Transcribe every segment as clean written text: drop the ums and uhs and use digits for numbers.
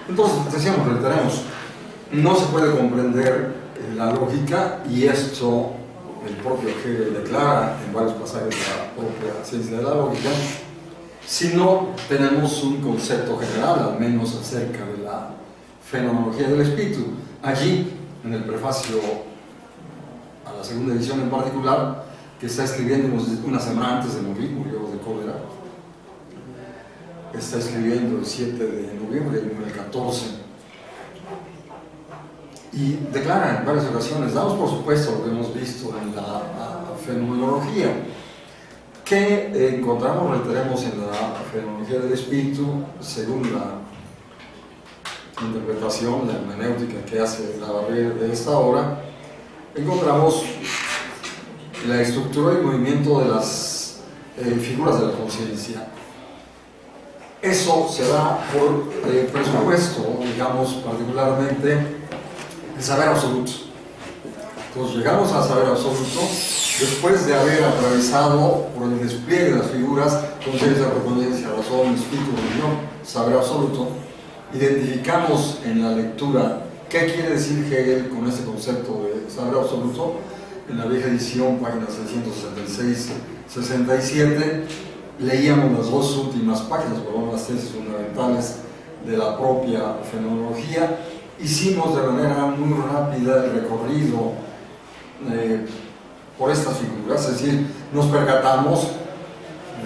Entonces, decíamos, reiteramos, no se puede comprender la lógica, y esto el propio Hegel declara en varios pasajes de la propia ciencia de la lógica, si no tenemos un concepto general, al menos acerca de la fenomenología del espíritu. Allí, en el prefacio a la segunda edición en particular, que está escribiendo una semana antes de morir, murió de cólera, está escribiendo el 7 de noviembre, el 14, y declara en varias ocasiones, damos por supuesto lo que hemos visto en la fenomenología, que encontramos, reiteremos, en la fenomenología del espíritu, según la interpretación, la hermenéutica que hace la Barrère de esta obra, encontramos la estructura y movimiento de las figuras de la conciencia. Eso se da por presupuesto, digamos, particularmente el saber absoluto. Entonces llegamos al saber absoluto después de haber atravesado por el despliegue de las figuras conciencia, reconciencia, razón, espíritu, religión, saber absoluto. Identificamos en la lectura qué quiere decir Hegel con este concepto de saber absoluto. En la vieja edición, páginas 666-67, leíamos las dos últimas páginas, por las tesis fundamentales de la propia fenomenología. Hicimos de manera muy rápida el recorrido por estas figuras, es decir, nos percatamos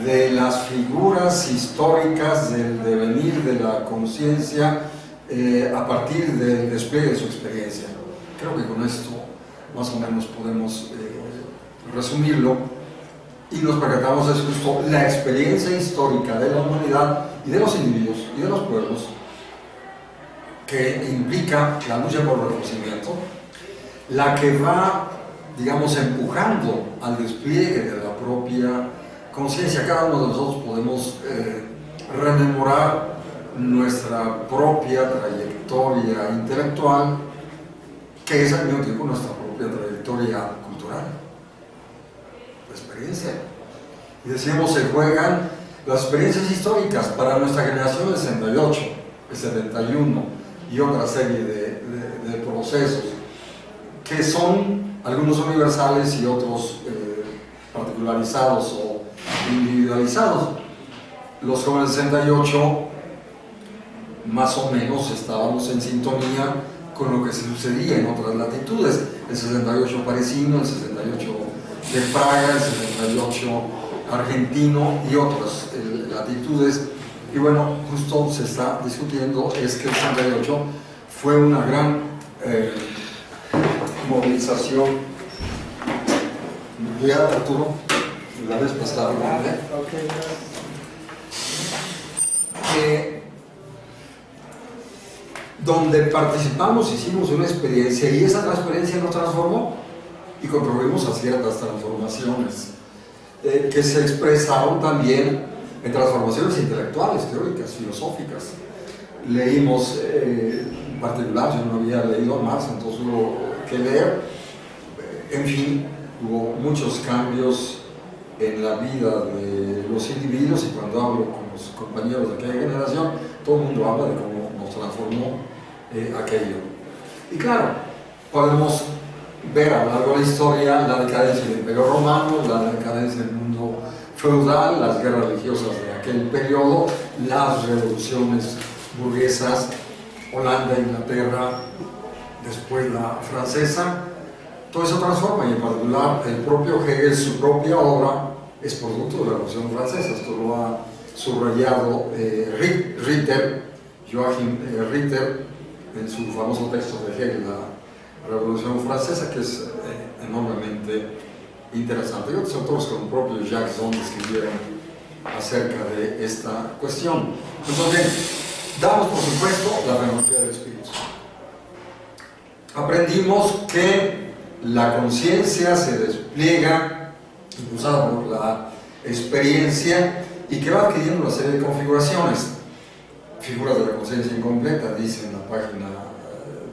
de las figuras históricas del devenir de la conciencia a partir del despliegue de su experiencia. Creo que con esto más o menos podemos resumirlo, y nos percatamos de justo la experiencia histórica de la humanidad y de los individuos y de los pueblos, que implica la lucha por el reconocimiento, la que va, digamos, empujando al despliegue de la propia conciencia. Cada uno de nosotros podemos rememorar nuestra propia trayectoria intelectual, que es al mismo tiempo nuestra propia trayectoria cultural, la experiencia. Y decíamos, se juegan las experiencias históricas para nuestra generación del 68, el 71 y otra serie de procesos, que son algunos universales y otros particularizados o individualizados. Los jóvenes del 68 más o menos estábamos en sintonía con lo que se sucedía en otras latitudes, el 68 parisino, el 68 de Praga, el 68 argentino y otras latitudes. Y bueno, justo se está discutiendo es que el 68 fue una gran movilización. Cuidado, Arturo, la vez pasada, donde participamos, hicimos una experiencia, y esa experiencia nos transformó y contribuimos a ciertas transformaciones que se expresaron también en transformaciones intelectuales, teóricas, filosóficas. Leímos, en particular, yo no había leído más, entonces hubo que leer. En fin, hubo muchos cambios en la vida de los individuos, y cuando hablo con los compañeros de aquella generación, todo el mundo habla de cómo nos transformó aquello. Y claro, podemos ver a lo largo de la historia la decadencia del Imperio Romano, la decadencia del mundo feudal, las guerras religiosas de aquel periodo, las revoluciones burguesas, Holanda, Inglaterra, después la francesa. Todo eso transforma, y en particular el propio Hegel, su propia obra, es producto de la Revolución Francesa. Esto lo ha subrayado Joachim Ritter, en su famoso texto de Hegel, la Revolución Francesa, que es enormemente interesante. Y otros autores como el propio Jacques Zohn escribieron acerca de esta cuestión. Entonces, damos por supuesto la fenomenología del espíritu. Aprendimos que la conciencia se despliega, impulsada por la experiencia, y que va adquiriendo una serie de configuraciones. Figuras de la conciencia incompleta, dice en la página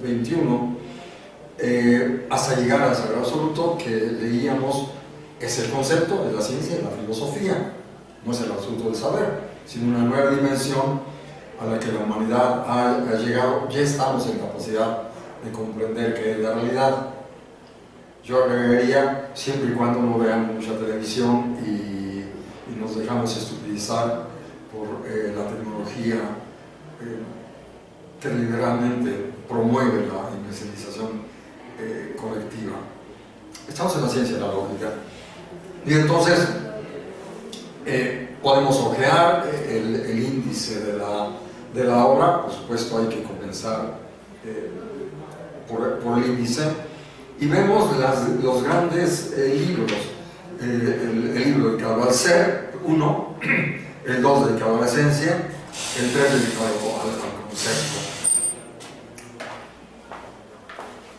21, hasta llegar al saber absoluto, que leíamos, es el concepto de la ciencia y la filosofía. No es el absoluto del saber, sino una nueva dimensión a la que la humanidad ha llegado, ya estamos en capacidad de comprender qué es la realidad. Yo agregaría, siempre y cuando no veamos mucha televisión y nos dejamos estupidizar por la tecnología que liberalmente promueve la imbecilización colectiva. Estamos en la ciencia de la lógica. Y entonces podemos ojear el índice de la obra. Por supuesto hay que comenzar por el índice, y vemos los grandes libros. El libro dedicado al ser, 1, el 2 dedicado a la esencia, el 3 dedicado al concepto.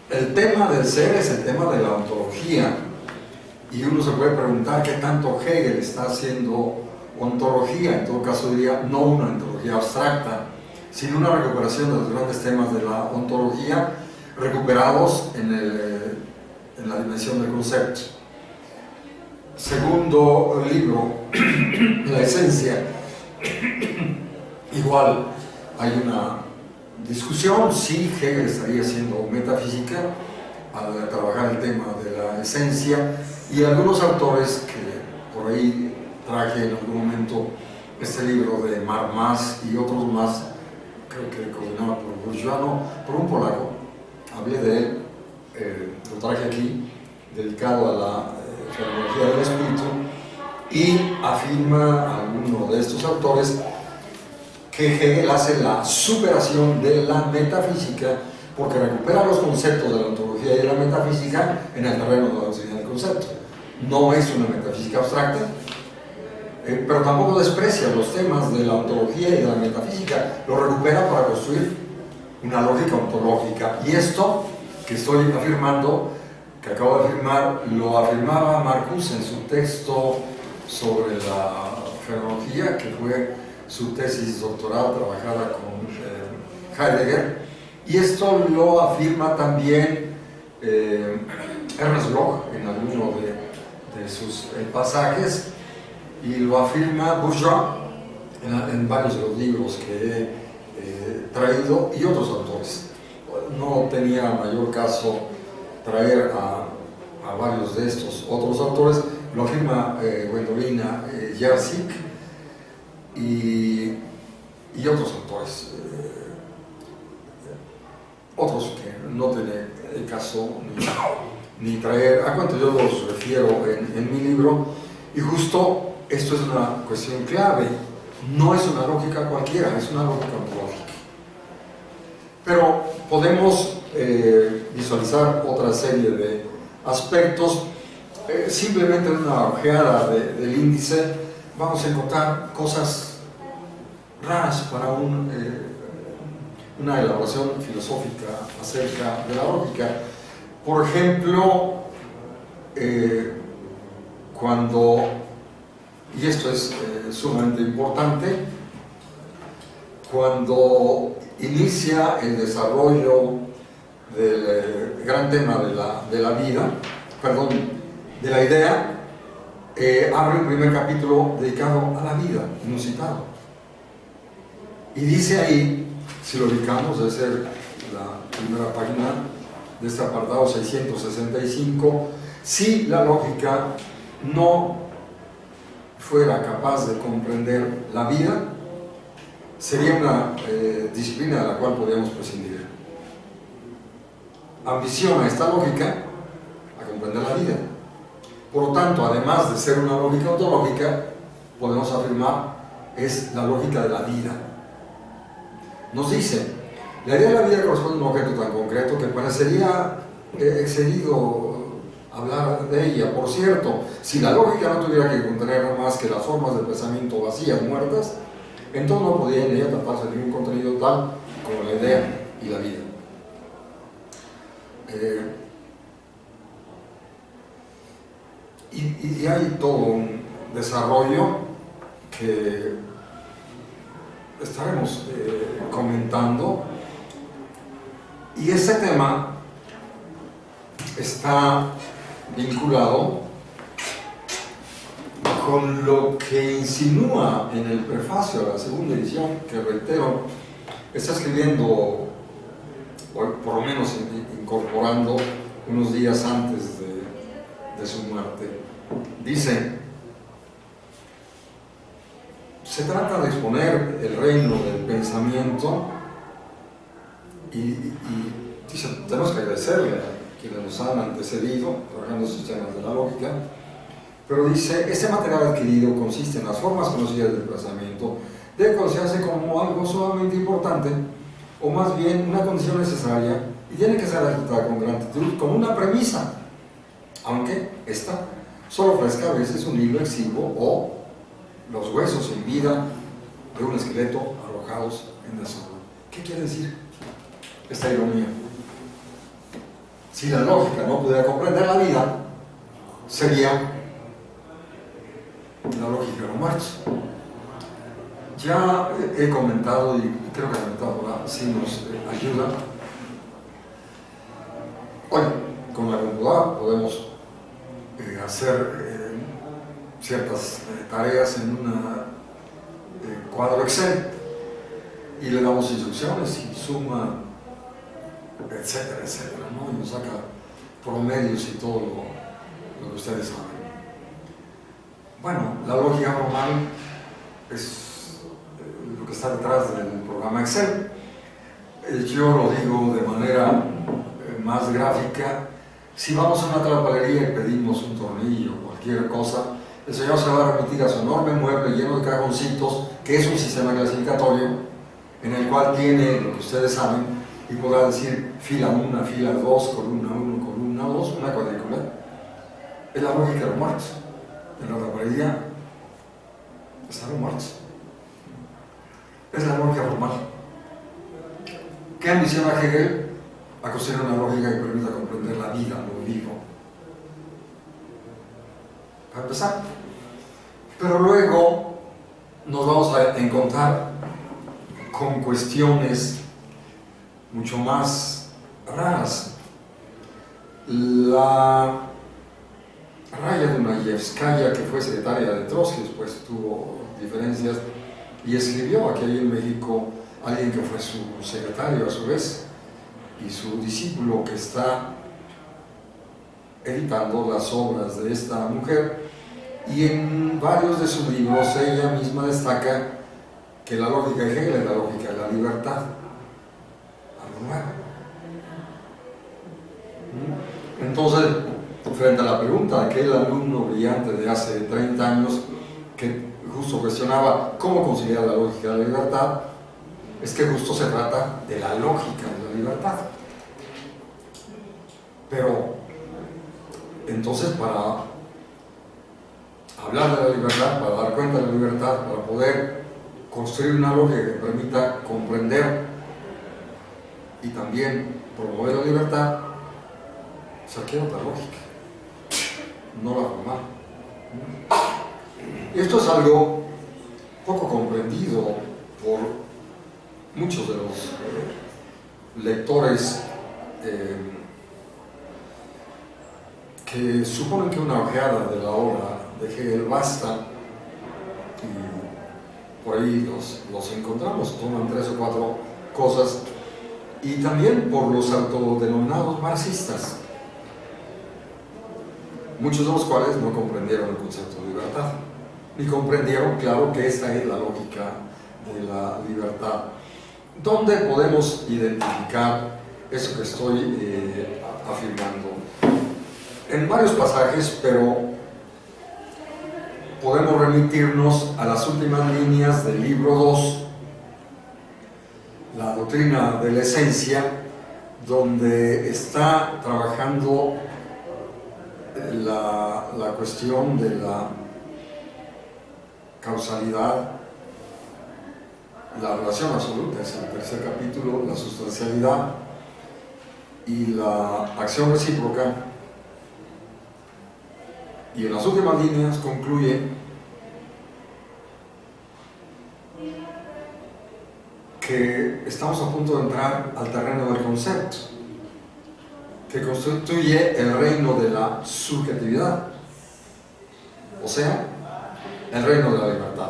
El tema del ser es el tema de la ontología, y uno se puede preguntar qué tanto Hegel está haciendo ontología. En todo caso diría, no una ontología abstracta, sino una recuperación de los grandes temas de la ontología, recuperados en la dimensión del concepto. Segundo libro, la esencia. Igual hay una discusión si Hegel estaría haciendo metafísica al trabajar el tema de la esencia, y algunos autores que por ahí traje en algún momento, este libro de Marmas y otros más, creo que coordinado por Bourgeois, por un polaco, hablé de él, lo traje aquí, dedicado a la fenomenología del espíritu, y afirma alguno de estos autores que Hegel hace la superación de la metafísica, porque recupera los conceptos de la ontología y de la metafísica en el terreno de la doctrina del concepto. No es una metafísica abstracta, pero tampoco desprecia los temas de la ontología y de la metafísica, lo recupera para construir una lógica ontológica. Y esto que estoy afirmando, que acabo de afirmar, lo afirmaba Marcuse en su texto sobre la fenomenología, que fue su tesis doctoral trabajada con Heidegger, y esto lo afirma también Ernst Bloch en alguno de sus pasajes, y lo afirma Bourgeois en varios de los libros que he traído, y otros autores. No tenía mayor caso traer a varios de estos otros autores. Lo afirma Gwendolina Jersik y otros autores, otros que no tiene el caso ni traer a cuanto yo los refiero en mi libro. Y justo esto es una cuestión clave, no es una lógica cualquiera, es una lógica ontológica. Pero podemos visualizar otra serie de aspectos. Simplemente en una ojeada del índice vamos a encontrar cosas raras para una elaboración filosófica acerca de la lógica. Por ejemplo, cuando, y esto es sumamente importante, cuando inicia el desarrollo del gran tema de la vida, perdón, de la idea, abre un primer capítulo dedicado a la vida, inusitado. Y dice ahí, si lo ubicamos, debe ser la primera página de este apartado 665, si la lógica no fuera capaz de comprender la vida, sería una disciplina de la cual podríamos prescindir. Ambiciona esta lógica a comprender la vida. Por lo tanto, además de ser una lógica ontológica, podemos afirmar, es la lógica de la vida. Nos dice, la idea de la vida corresponde a un objeto tan concreto que parecería excedido hablar de ella. Por cierto, si la lógica no tuviera que contener más que las formas de pensamiento vacías, muertas, entonces no podría en ella tratarse de ningún contenido tal como la idea y la vida. Y hay todo un desarrollo que estaremos comentando, y este tema está vinculado con lo que insinúa en el prefacio a la segunda edición, que reitero, está escribiendo, o por lo menos incorporando unos días antes de su muerte. Dice: se trata de exponer el reino del pensamiento y dice, tenemos que agradecerle a quienes nos han antecedido trabajando sus temas de la lógica, pero dice, este material adquirido consiste en las formas conocidas del pensamiento, debe considerarse como algo sumamente importante, o más bien una condición necesaria, y tiene que ser aceptada con gratitud como una premisa, aunque esta solo ofrezca a veces un hilo exiguo o los huesos sin vida de un esqueleto arrojados en desorden. ¿Qué quiere decir esta ironía? Si la lógica no pudiera comprender la vida, sería la lógica de los muertos. Ya he comentado, y creo que la metáfora sí nos ayuda. Hoy, con la computadora podemos hacer ciertas tareas en un cuadro Excel y le damos instrucciones y suma, etcétera, etcétera, ¿no? Y nos saca promedios y todo lo que ustedes saben. Bueno, la lógica normal es lo que está detrás del programa Excel. Yo lo digo de manera más gráfica. Si vamos a una tabacalería y pedimos un tornillo o cualquier cosa, el señor se va a remitir a su enorme mueble lleno de cajoncitos, que es un sistema clasificatorio, en el cual tiene lo que ustedes saben, y podrá decir fila 1, fila 2, columna 1, columna 2, una cuadrícula. Es la lógica de los muertos. En la tabacalería están los muertos. Es la lógica formal. ¿Qué ambiciona Hegel? A construir una lógica que permita comprender la vida, lo vivo. Para empezar. Pero luego nos vamos a encontrar con cuestiones mucho más raras. La Raya Dunayevskaya, que fue secretaria de Trotsky, después tuvo diferencias y escribió aquí en México alguien que fue su secretario a su vez y su discípulo, que está editando las obras de esta mujer, y en varios de sus libros ella misma destaca que la lógica de Hegel es la lógica de la libertad, algo nuevo. Entonces, frente a la pregunta de aquel alumno brillante de hace 30 años que justo cuestionaba cómo conciliar la lógica de la libertad, es que justo se trata de la lógica de la libertad. Pero entonces, para hablar de la libertad, para dar cuenta de la libertad, para poder construir una lógica que permita comprender y también promover la libertad, se requiere otra lógica, no la formal. Y esto es algo poco comprendido por muchos de los lectores que suponen que una ojeada de la obra de Hegel basta, y por ahí los encontramos, toman 3 o 4 cosas, y también por los autodenominados marxistas, muchos de los cuales no comprendieron el concepto de libertad, ni comprendieron, claro, que esta es la lógica de la libertad. ¿Dónde podemos identificar eso que estoy afirmando? En varios pasajes, pero podemos remitirnos a las últimas líneas del libro 2, la doctrina de la esencia, donde está trabajando la cuestión de la causalidad, la relación absoluta, es el tercer capítulo, la sustancialidad y la acción recíproca, y en las últimas líneas concluye que estamos a punto de entrar al terreno del concepto, que constituye el reino de la subjetividad, o sea, el reino de la libertad.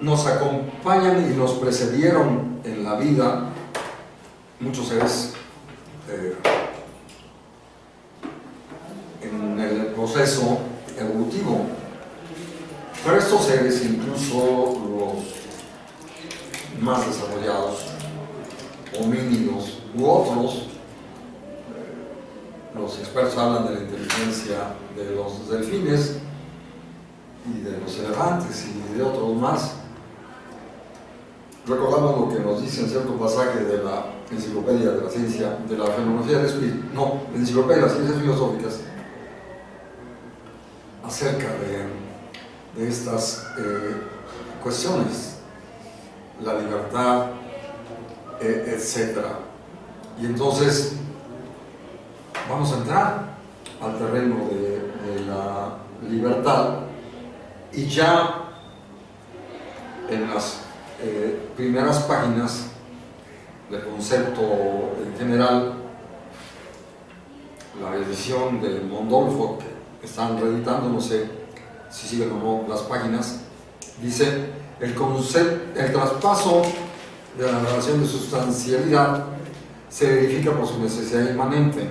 Nos acompañan y nos precedieron en la vida muchos seres en el proceso evolutivo, pero estos seres, incluso los más desarrollados, homínidos u otros, los expertos hablan de la inteligencia de los delfines y de los elefantes y de otros más. Recordamos lo que nos dice en cierto pasaje de la Enciclopedia de la Ciencia, de la Fenomenología del Espíritu, no, la Enciclopedia de las Ciencias Filosóficas, acerca de estas cuestiones, la libertad, etc. Y entonces vamos a entrar al terreno de la libertad, y ya en las primeras páginas del concepto en general, la edición de Mondolfo, que están reeditando, no sé si siguen o no las páginas, dice: el traspaso de la relación de sustancialidad se verifica por su necesidad inmanente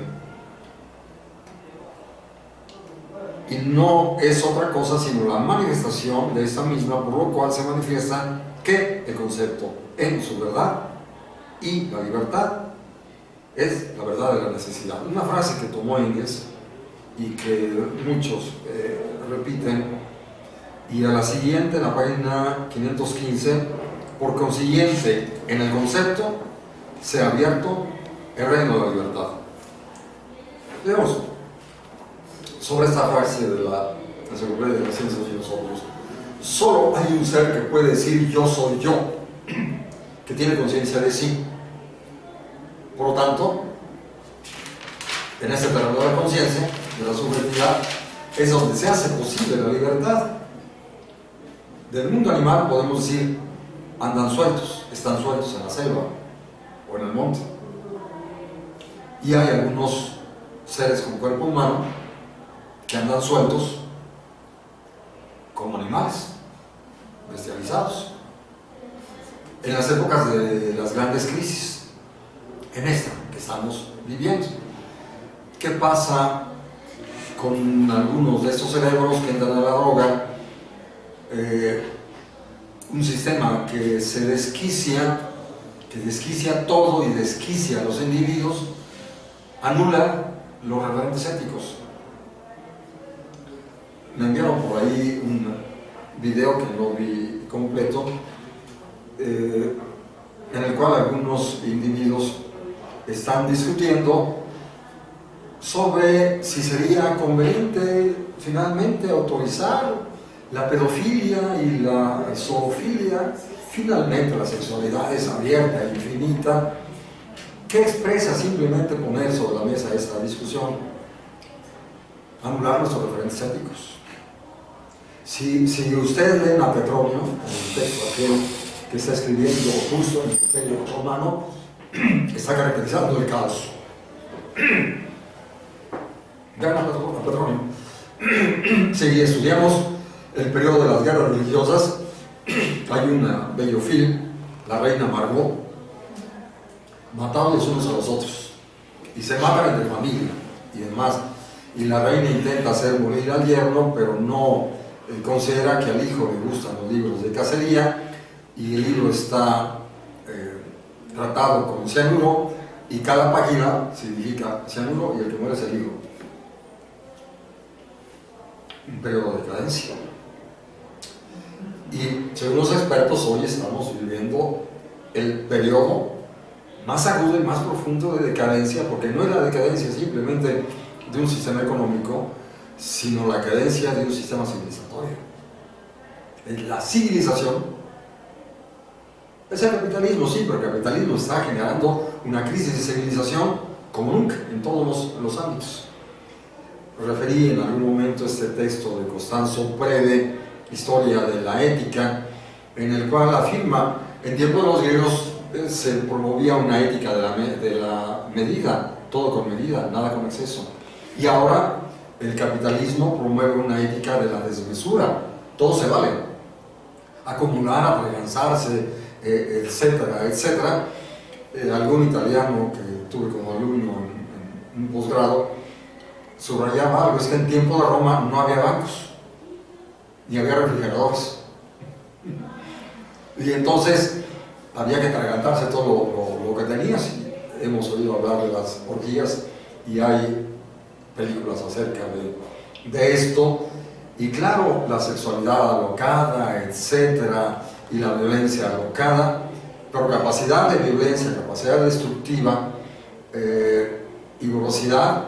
y no es otra cosa sino la manifestación de esta misma, por lo cual se manifiesta que el concepto en su verdad y la libertad es la verdad de la necesidad. Una frase que tomó Engels y que muchos repiten, y a la siguiente, en la página 515, por consiguiente, en el concepto se ha abierto el reino de la libertad. Veamos sobre esta frase de la Enciclopedia de las Ciencias Filosóficas. Solo hay un ser que puede decir yo soy yo, que tiene conciencia de sí. Por lo tanto, en este terreno de la conciencia, de la subjetividad, es donde se hace posible la libertad. Del mundo animal podemos decir: andan sueltos, están sueltos en la selva o en el monte. Y hay algunos seres con cuerpo humano que andan sueltos como animales, bestializados, en las épocas de las grandes crisis, en esta que estamos viviendo. ¿Qué pasa con algunos de estos cerebros que entran a la droga? Un sistema que se desquicia, que desquicia todo y desquicia a los individuos, anula los referentes éticos. Me enviaron por ahí un video que no vi completo, en el cual algunos individuos están discutiendo sobre si sería conveniente finalmente autorizar la pedofilia y la zoofilia. Finalmente la sexualidad es abierta e infinita. ¿Qué expresa simplemente poner sobre la mesa esta discusión? Anular nuestros referentes éticos. Si ustedes leen a Petronio, el texto aquel que está escribiendo justo en el Imperio Romano, está caracterizando el caos. Vean a Petronio. Si estudiamos el periodo de las guerras religiosas, hay una Bellofil, la reina Margot, mataban los unos a los otros y se matan entre familia y demás, y la reina intenta hacer morir al yerno, pero no considera que al hijo le gustan los libros de cacería, y el libro está tratado con cianuro, y cada página significa cianuro, y el que muere es el hijo. Un periodo de decadencia. Y según los expertos, hoy estamos viviendo el periodo más agudo y más profundo de decadencia, porque no es la decadencia simplemente de un sistema económico, sino la cadencia de un sistema civilizatorio. La civilización es el capitalismo, sí, pero el capitalismo está generando una crisis de civilización como nunca en todos los ámbitos. Referí en algún momento este texto de Costanzo Prede, Historia de la Ética, en el cual afirma: en tiempos de los griegos se promovía una ética de la medida, todo con medida, nada con exceso. Y ahora el capitalismo promueve una ética de la desmesura, todo se vale, acumular, afianzarse, etcétera, etcétera. Algún italiano que tuve como alumno en un posgrado subrayaba algo, es que en tiempo de Roma no había bancos, ni había refrigeradores, y entonces había que atragantarse todo lo que tenías. Hemos oído hablar de las orgías y hay películas acerca de esto, y claro, la sexualidad alocada, etcétera, y la violencia alocada, pero capacidad de violencia, capacidad destructiva y voracidad.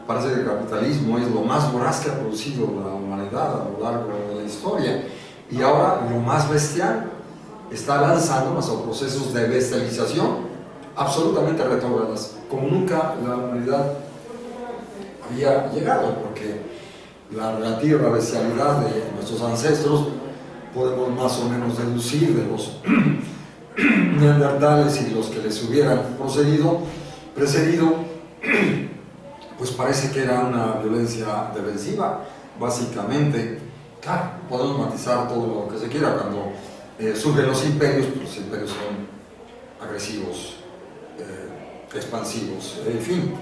Parece que el capitalismo es lo más voraz que ha producido la humanidad a lo largo de la historia, y ahora lo más bestial, está lanzándonos a procesos de bestialización absolutamente retrógradas, como nunca la humanidad había llegado, porque la relativa bestialidad de nuestros ancestros podemos más o menos deducir de los neandertales y los que les hubieran precedido, pues parece que era una violencia defensiva, básicamente. Claro, podemos matizar todo lo que se quiera. Cuando surgen los imperios, pues los imperios son agresivos, expansivos, en fin.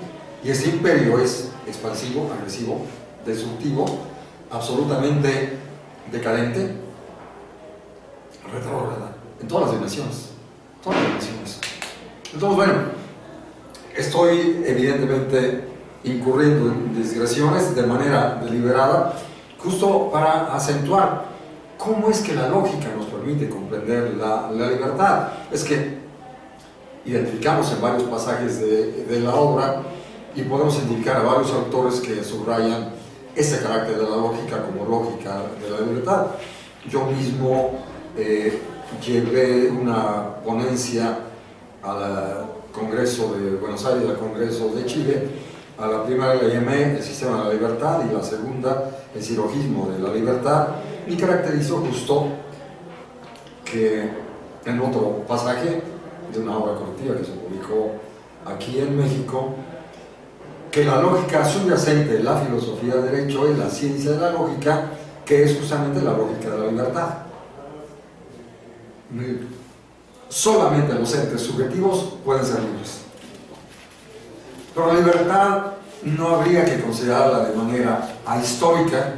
Y este imperio es expansivo, agresivo, destructivo, absolutamente decadente, retrógrada, en todas las dimensiones. Todas las dimensiones. Entonces, bueno, estoy evidentemente incurriendo en digresiones de manera deliberada, justo para acentuar cómo es que la lógica nos permite comprender la libertad. Es que identificamos en varios pasajes de la obra y podemos indicar a varios autores que subrayan ese carácter de la lógica como lógica de la libertad. Yo mismo llevé una ponencia al Congreso de Buenos Aires, al Congreso de Chile. A la primera la llamé el sistema de la libertad y la segunda el silogismo de la libertad, y caracterizó justo que en otro pasaje de una obra colectiva que se publicó aquí en México, que la lógica subyacente de la filosofía del derecho es la ciencia de la lógica, que es justamente la lógica de la libertad. Solamente los entes subjetivos pueden ser libres. Pero la libertad no habría que considerarla de manera ahistórica,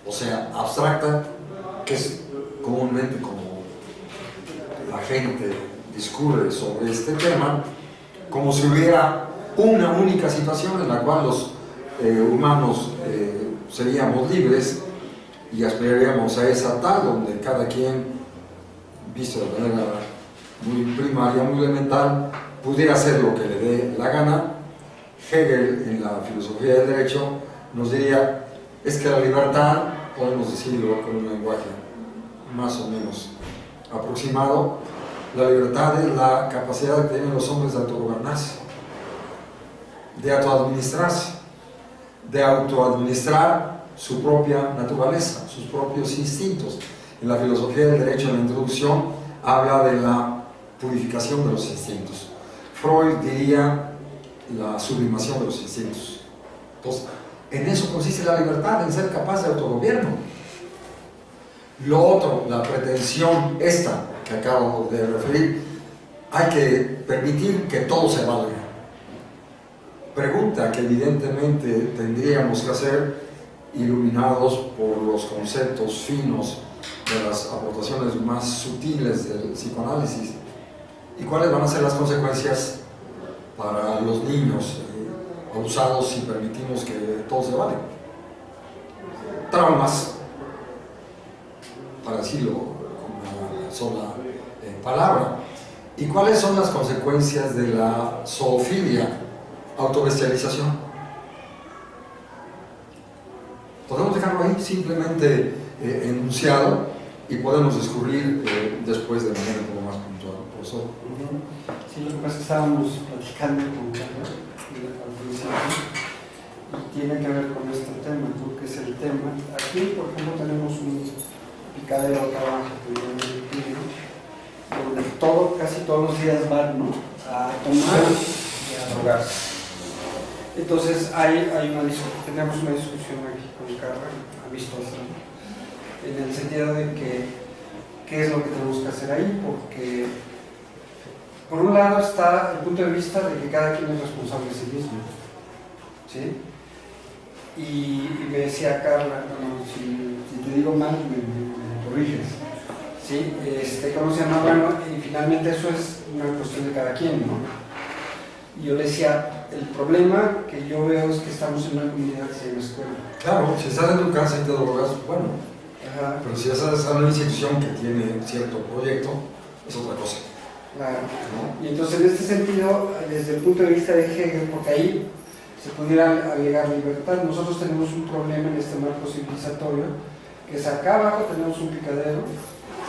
o sea, abstracta, que es comúnmente como la gente discurre sobre este tema, como si hubiera una única situación en la cual los humanos seríamos libres y aspiraríamos a esa tal donde cada quien, visto de manera muy primaria, muy elemental, pudiera hacer lo que le dé la gana. Hegel, en la filosofía del derecho, nos diría, es que la libertad, podemos decirlo con un lenguaje más o menos aproximado, la libertad es la capacidad que tienen los hombres de autogobernarse, de autoadministrarse, de autoadministrar su propia naturaleza, sus propios instintos. En la filosofía del derecho, en la introducción, habla de la purificación de los instintos. Freud diría la sublimación de los instintos. Entonces, en eso consiste la libertad, en ser capaz de autogobierno. Lo otro, la pretensión esta que acabo de referir, hay que permitir que todo se valga. Pregunta que evidentemente tendríamos que hacer iluminados por los conceptos finos de las aportaciones más sutiles del psicoanálisis. ¿Y cuáles van a ser las consecuencias para los niños abusados si permitimos que todo se vale? Traumas, para decirlo con una sola palabra. ¿Y cuáles son las consecuencias de la zoofilia? Autobestialización. Podemos dejarlo ahí simplemente enunciado y podemos descubrir después de manera un poco más puntual, profesor. Sí, lo que pasa es que estábamos platicando con Carlos al principio y tiene que ver con este tema, ¿no? Que es el tema. Aquí, por ejemplo, tenemos un picadero acá abajo que viene del clima, donde casi todos los días van, ¿no?, a tomar y a drogarse. Entonces tenemos una discusión aquí con Carla, amistosa, en el sentido de que qué es lo que tenemos que hacer ahí, porque por un lado está el punto de vista de que cada quien es responsable de sí mismo, ¿sí? Y me decía Carla, bueno, si te digo mal, me corriges, ¿sí? ¿Cómo se llama? Bueno, y finalmente eso es una cuestión de cada quien, ¿no? Y yo le decía, el problema que yo veo es que estamos en una comunidad que se llama escuela. Claro, si estás en tu casa y te drogas, bueno, Ajá. pero si estás en una institución que tiene cierto proyecto, es otra cosa. Claro. ¿No? Y entonces, en este sentido, desde el punto de vista de Hegel, porque ahí se pudiera alegar libertad, nosotros tenemos un problema en este marco civilizatorio, que es acá abajo tenemos un picadero,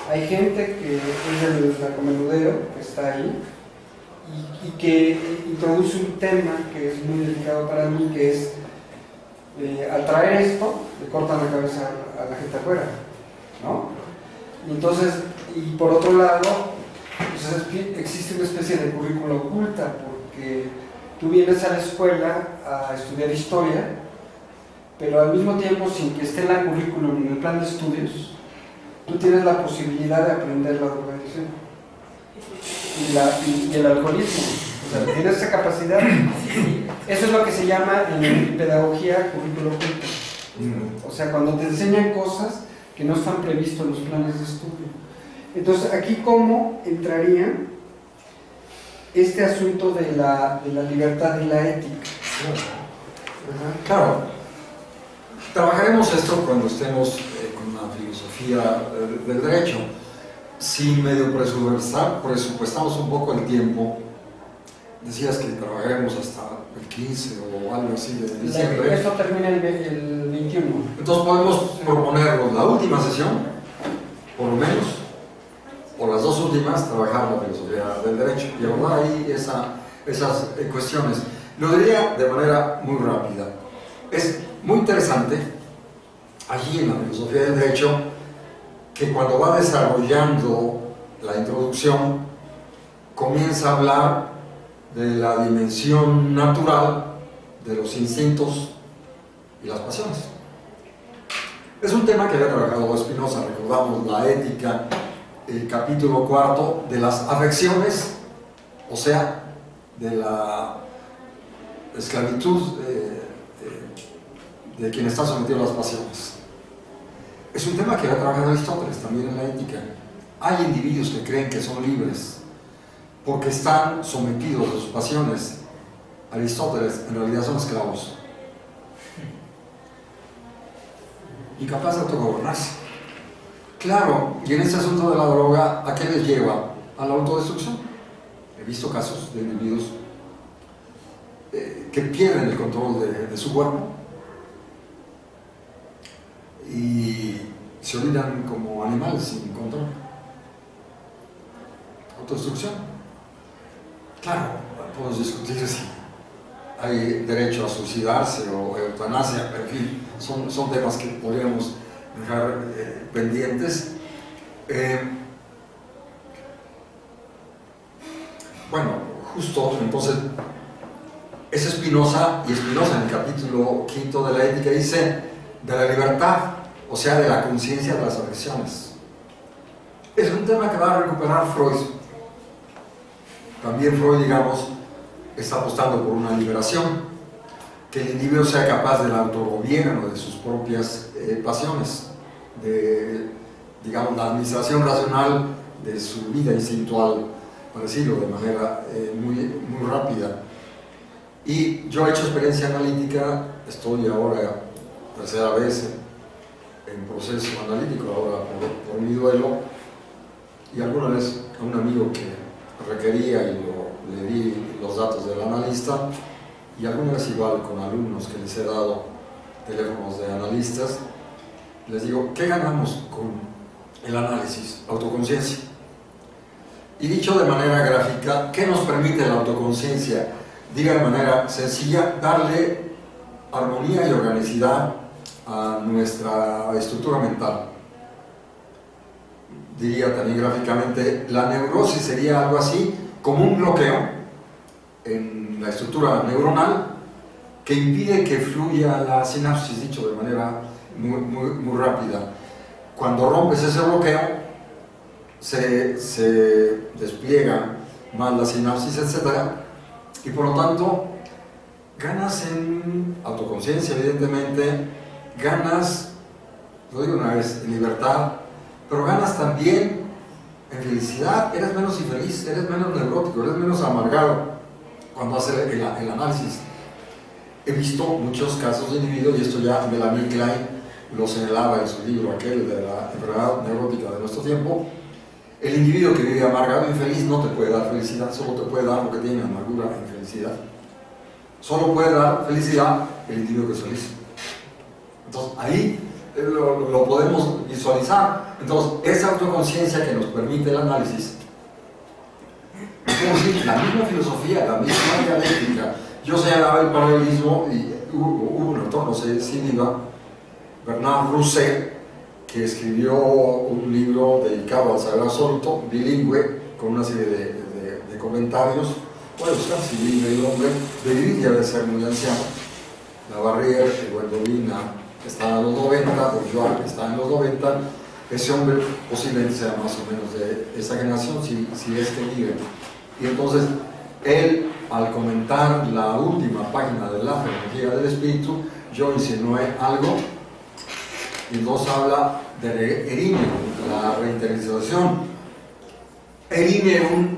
hay gente que es el narcomenudero, que está ahí, y que introduce un tema que es muy delicado para mí, que es, al traer esto, le cortan la cabeza a la gente afuera, ¿no? Y entonces, y por otro lado, pues existe una especie de currícula oculta, porque tú vienes a la escuela a estudiar historia, pero al mismo tiempo, sin que esté en la currículum ni en el plan de estudios, tú tienes la posibilidad de aprender la drogadicción y el alcoholismo. O sea, tienes esa capacidad. Eso es lo que se llama en pedagogía currículo oculto. O sea, cuando te enseñan cosas que no están previstas en los planes de estudio. Entonces, aquí cómo entraría este asunto de la libertad y la ética. Claro, trabajaremos esto cuando estemos con una filosofía del derecho. Si medio presupuestamos un poco el tiempo, decías que trabajaremos hasta el 15 o algo así de diciembre. Esto termina el 21. Entonces podemos proponernos la última sesión, por lo menos, o las dos últimas, trabajar la filosofía del derecho y abordar ahí esas cuestiones. Lo diría de manera muy rápida. Es muy interesante allí en la filosofía del derecho que cuando va desarrollando la introducción comienza a hablar de la dimensión natural de los instintos y las pasiones. Es un tema que había trabajado Spinoza, recordamos la ética, el capítulo 4 de las afecciones, o sea, de la esclavitud de quien está sometido a las pasiones. Es un tema que había trabajado Aristóteles también en la ética. Hay individuos que creen que son libres porque están sometidos a sus pasiones. Aristóteles en realidad son esclavos, incapaces de autogobernarse. Claro, y en este asunto de la droga, ¿a qué les lleva? A la autodestrucción. He visto casos de individuos que pierden el control de su cuerpo y se olvidan como animales sin control. Autodestrucción. Claro, podemos discutir si hay derecho a suicidarse o eutanasia, pero en fin, son temas que podríamos dejar pendientes. Bueno, justo entonces es Spinoza, y Spinoza en el capítulo 5 de la ética dice de la libertad, o sea, de la conciencia de las afecciones. Es un tema que va a recuperar Freud. También Freud, digamos, está apostando por una liberación, que el individuo sea capaz del autogobierno de sus propias pasiones, de, digamos, la administración racional de su vida instintual, para decirlo de manera muy rápida. Y yo he hecho experiencia analítica, estoy ahora tercera vez en proceso analítico, ahora por mi duelo, y alguna vez a un amigo que requería y le di los datos del analista, y alguna vez igual con alumnos que les he dado teléfonos de analistas, les digo, ¿qué ganamos con el análisis? Autoconciencia. Y dicho de manera gráfica, ¿qué nos permite la autoconciencia? Diga de manera sencilla, darle armonía y organicidad a nuestra estructura mental. Diría también gráficamente, la neurosis sería algo así como un bloqueo en la estructura neuronal que impide que fluya la sinapsis, dicho de manera muy rápida. Cuando rompes ese bloqueo, se despliega más la sinapsis, etc. Y por lo tanto, ganas en autoconciencia, evidentemente, ganas, lo digo una vez, en libertad, pero ganas también en felicidad. Eres menos infeliz, eres menos neurótico, eres menos amargado cuando haces el análisis. He visto muchos casos de individuos, y esto ya Melanie Klein lo señalaba en su libro aquel de la enfermedad neurótica de nuestro tiempo. El individuo que vive amargado e infeliz no te puede dar felicidad, solo te puede dar lo que tiene amargura e infelicidad. Solo puede dar felicidad el individuo que es feliz. Entonces ahí lo podemos visualizar. Entonces esa autoconciencia que nos permite el análisis, es decir, la misma filosofía, la misma dialéctica. Yo señalaba el paralelismo y hubo un autor, no sé si viva, Bernard Rousset, que escribió un libro dedicado al Sagrado Absoluto, bilingüe, con una serie de comentarios. Puede buscar si bilingüe el hombre, de vivir ya de ser muy anciano. Labarrière, Guendolina está en los 90, Bourgeois está en los 90. Ese hombre posiblemente sea más o menos de esa generación, si es que vive. Y entonces, él, al comentar la última página de la Filosofía del Espíritu, yo insinué algo, y entonces habla de Erinium, la reinteriorización. Erinium,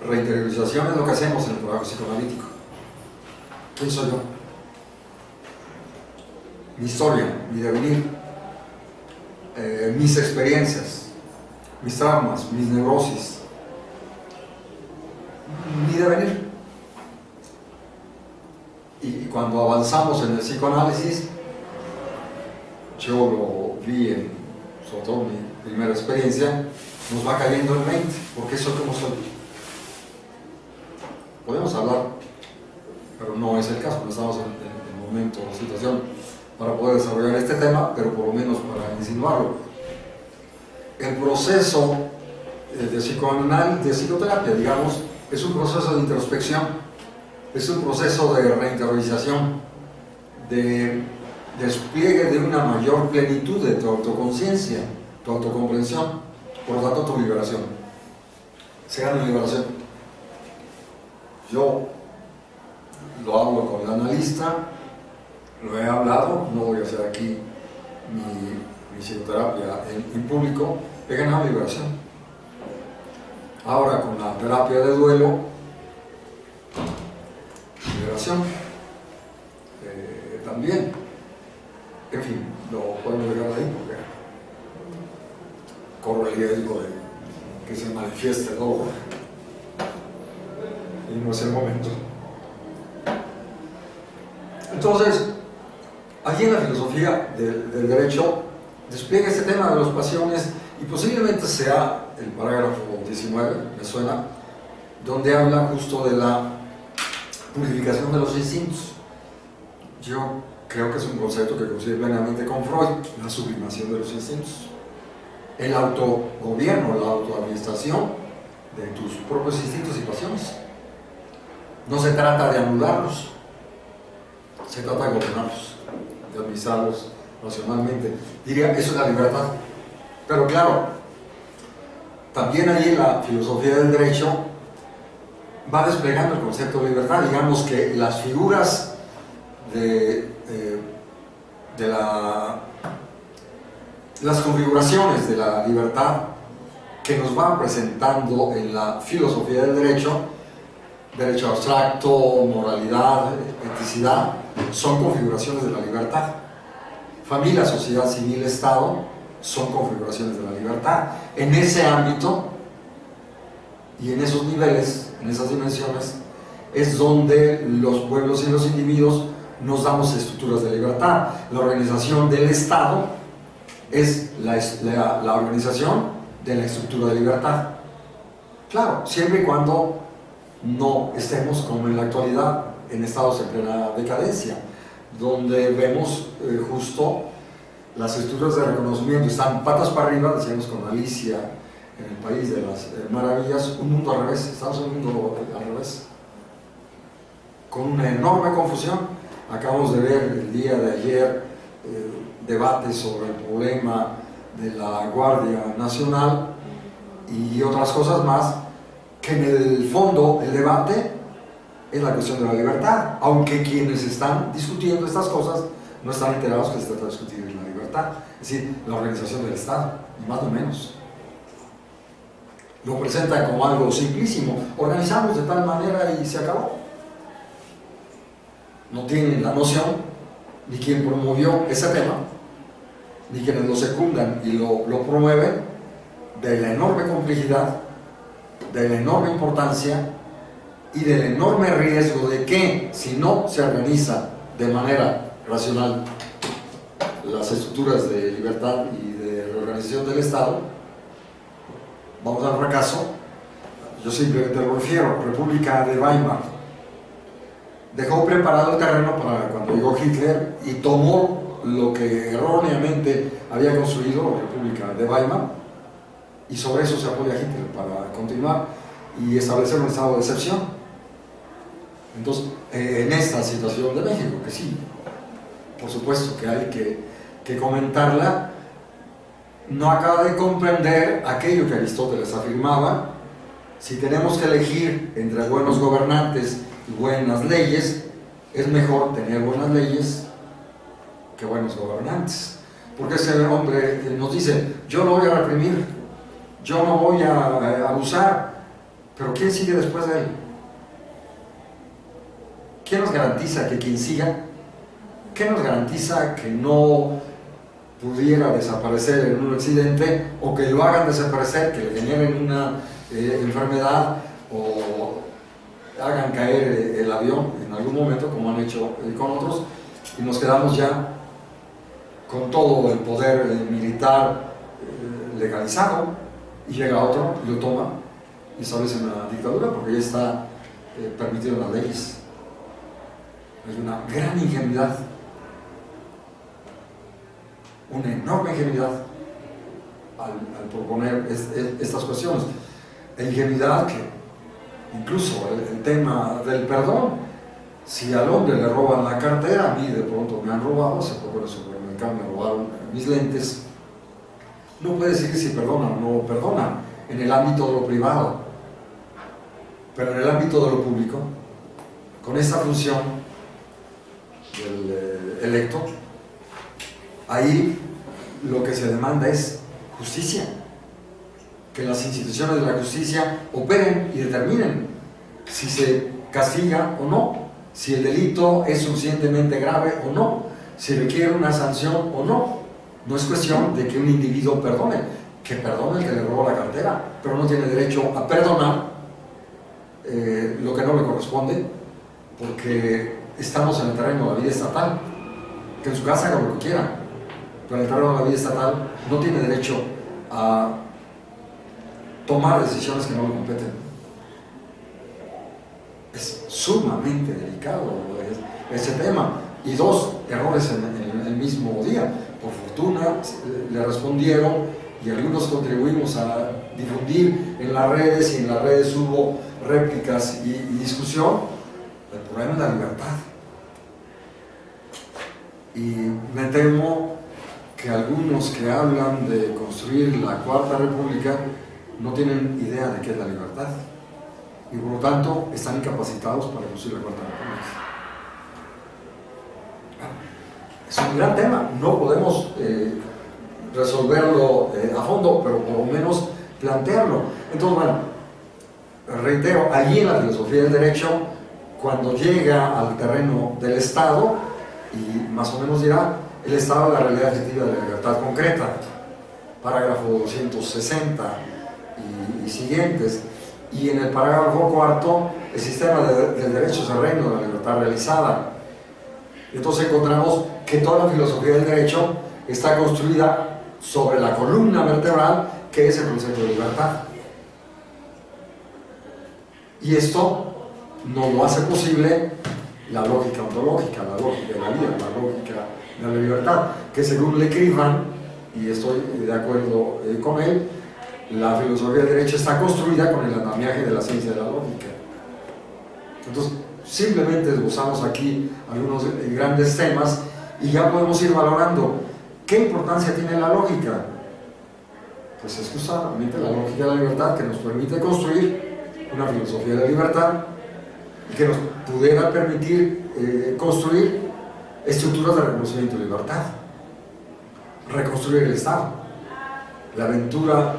reinteriorización, es lo que hacemos en el trabajo psicoanalítico. ¿Quién soy yo? Mi historia, mi devenir, mis experiencias, mis traumas, mis neurosis, mi devenir. Y cuando avanzamos en el psicoanálisis, yo lo vi sobre todo en mi primera experiencia, nos va cayendo el 20, porque soy como soy. Podemos hablar, pero no es el caso, no estamos en el momento o situación para poder desarrollar este tema, pero por lo menos para insinuarlo. El proceso de psicoterapia, digamos, es un proceso de introspección, es un proceso de reinteriorización, de despliegue de una mayor plenitud de tu autoconciencia, tu autocomprensión, por lo tanto tu liberación. Se gana liberación. Yo lo hablo con el analista, lo he hablado, no voy a hacer aquí mi psicoterapia en público, he ganado liberación. Ahora con la terapia de duelo, liberación también. En fin, lo podemos dejar ahí porque corro el riesgo de que se manifieste todo y no es el momento. Entonces, allí en la filosofía del derecho despliega este tema de las pasiones, y posiblemente sea el parágrafo 19, me suena, donde habla justo de la purificación de los instintos. Yo creo que es un concepto que coincide plenamente con Freud, la sublimación de los instintos, el autogobierno, la autoadministración de tus propios instintos y pasiones. No se trata de anularlos, se trata de gobernarlos, de administrarlos racionalmente. Diría, eso es la libertad. Pero claro, también ahí la filosofía del derecho va desplegando el concepto de libertad. Digamos que las figuras las configuraciones de la libertad que nos van presentando en la filosofía del derecho, derecho abstracto, moralidad, eticidad, son configuraciones de la libertad. Familia, sociedad civil, Estado son configuraciones de la libertad. En ese ámbito y en esos niveles, en esas dimensiones, es donde los pueblos y los individuos nos damos estructuras de libertad. La organización del Estado es la organización de la estructura de libertad. Claro, siempre y cuando no estemos, como en la actualidad, en estados en plena decadencia, donde vemos justo las estructuras de reconocimiento están patas para arriba, decíamos con Alicia en el País de las Maravillas, un mundo al revés, estamos en un mundo al revés, con una enorme confusión. Acabamos de ver el día de ayer debates sobre el problema de la Guardia Nacional y otras cosas más, que en el fondo el debate es la cuestión de la libertad, aunque quienes están discutiendo estas cosas no están enterados que se trata de discutir la libertad, es decir, la organización del Estado, ni más ni menos. Lo presentan como algo simplísimo: organizamos de tal manera y se acabó. No tienen la noción, ni quien promovió ese tema, ni quienes lo secundan y lo promueven, de la enorme complejidad, de la enorme importancia y del enorme riesgo de que, si no se organiza de manera racional las estructuras de libertad y de reorganización del Estado, vamos al fracaso. Yo simplemente lo refiero: República de Weimar dejó preparado el terreno para cuando llegó Hitler y tomó lo que erróneamente había construido la República de Weimar, y sobre eso se apoya Hitler para continuar y establecer un estado de excepción. Entonces, en esta situación de México, que sí, por supuesto que hay que comentarla, no acaba de comprender aquello que Aristóteles afirmaba: si tenemos que elegir entre buenos gobernantes y buenas leyes, es mejor tener buenas leyes que buenos gobernantes. Porque ese hombre nos dice: yo no voy a reprimir, yo no voy a abusar, pero ¿quién sigue después de él? ¿Quién nos garantiza que quien siga? ¿Qué nos garantiza que no pudiera desaparecer en un accidente, o que lo hagan desaparecer, que le generen una enfermedad, o hagan caer el avión en algún momento, como han hecho con otros, y nos quedamos ya con todo el poder militar legalizado, y llega otro y lo toma y establece una dictadura porque ya está permitido en las leyes? Hay una gran ingenuidad, una enorme ingenuidad al proponer estas cuestiones. E ingenuidad que incluso el tema del perdón: si al hombre le roban la cartera, a mí de pronto me han robado, hace poco en el supermercado me robaron mis lentes, no puede decir si perdona o no perdona en el ámbito de lo privado, pero en el ámbito de lo público, con esta función del electo, ahí lo que se demanda es justicia, que las instituciones de la justicia operen y determinen si se castiga o no, si el delito es suficientemente grave o no, si requiere una sanción o no. No es cuestión de que un individuo perdone, que perdone el que le robó la cartera, pero no tiene derecho a perdonar lo que no le corresponde, porque estamos en el terreno de la vida estatal. Que en su casa haga lo que quiera, pero en el terreno de la vida estatal no tiene derecho a tomar decisiones que no le competen. Es sumamente delicado ese tema. Y dos errores en el mismo día. Por fortuna le respondieron y algunos contribuimos a difundir en las redes, y en las redes hubo réplicas y discusión. El problema es la libertad. Y me temo que algunos que hablan de construir la Cuarta República no tienen idea de qué es la libertad, y por lo tanto están incapacitados para construir la Cuarta República. Es un gran tema, no podemos resolverlo a fondo, pero por lo menos plantearlo. Entonces, bueno, reitero, allí en la filosofía del derecho, cuando llega al terreno del Estado, y más o menos dirá: el Estado es la realidad efectiva de la libertad concreta, parágrafo 260 y siguientes. Y en el parágrafo cuarto, el sistema del derecho es el reino de la libertad realizada. Entonces encontramos que toda la filosofía del derecho está construida sobre la columna vertebral que es el concepto de libertad. Y esto no lo hace posible la lógica ontológica, la lógica de la vida, la lógica de la libertad, que según Le Crivan, y estoy de acuerdo con él, la filosofía del derecho está construida con el andamiaje de la ciencia de la lógica. Entonces, simplemente esbozamos aquí algunos grandes temas y ya podemos ir valorando qué importancia tiene la lógica. Pues es justamente la lógica de la libertad que nos permite construir una filosofía de la libertad y que nos pudiera permitir construir estructuras de reconocimiento de libertad, reconstruir el Estado, la aventura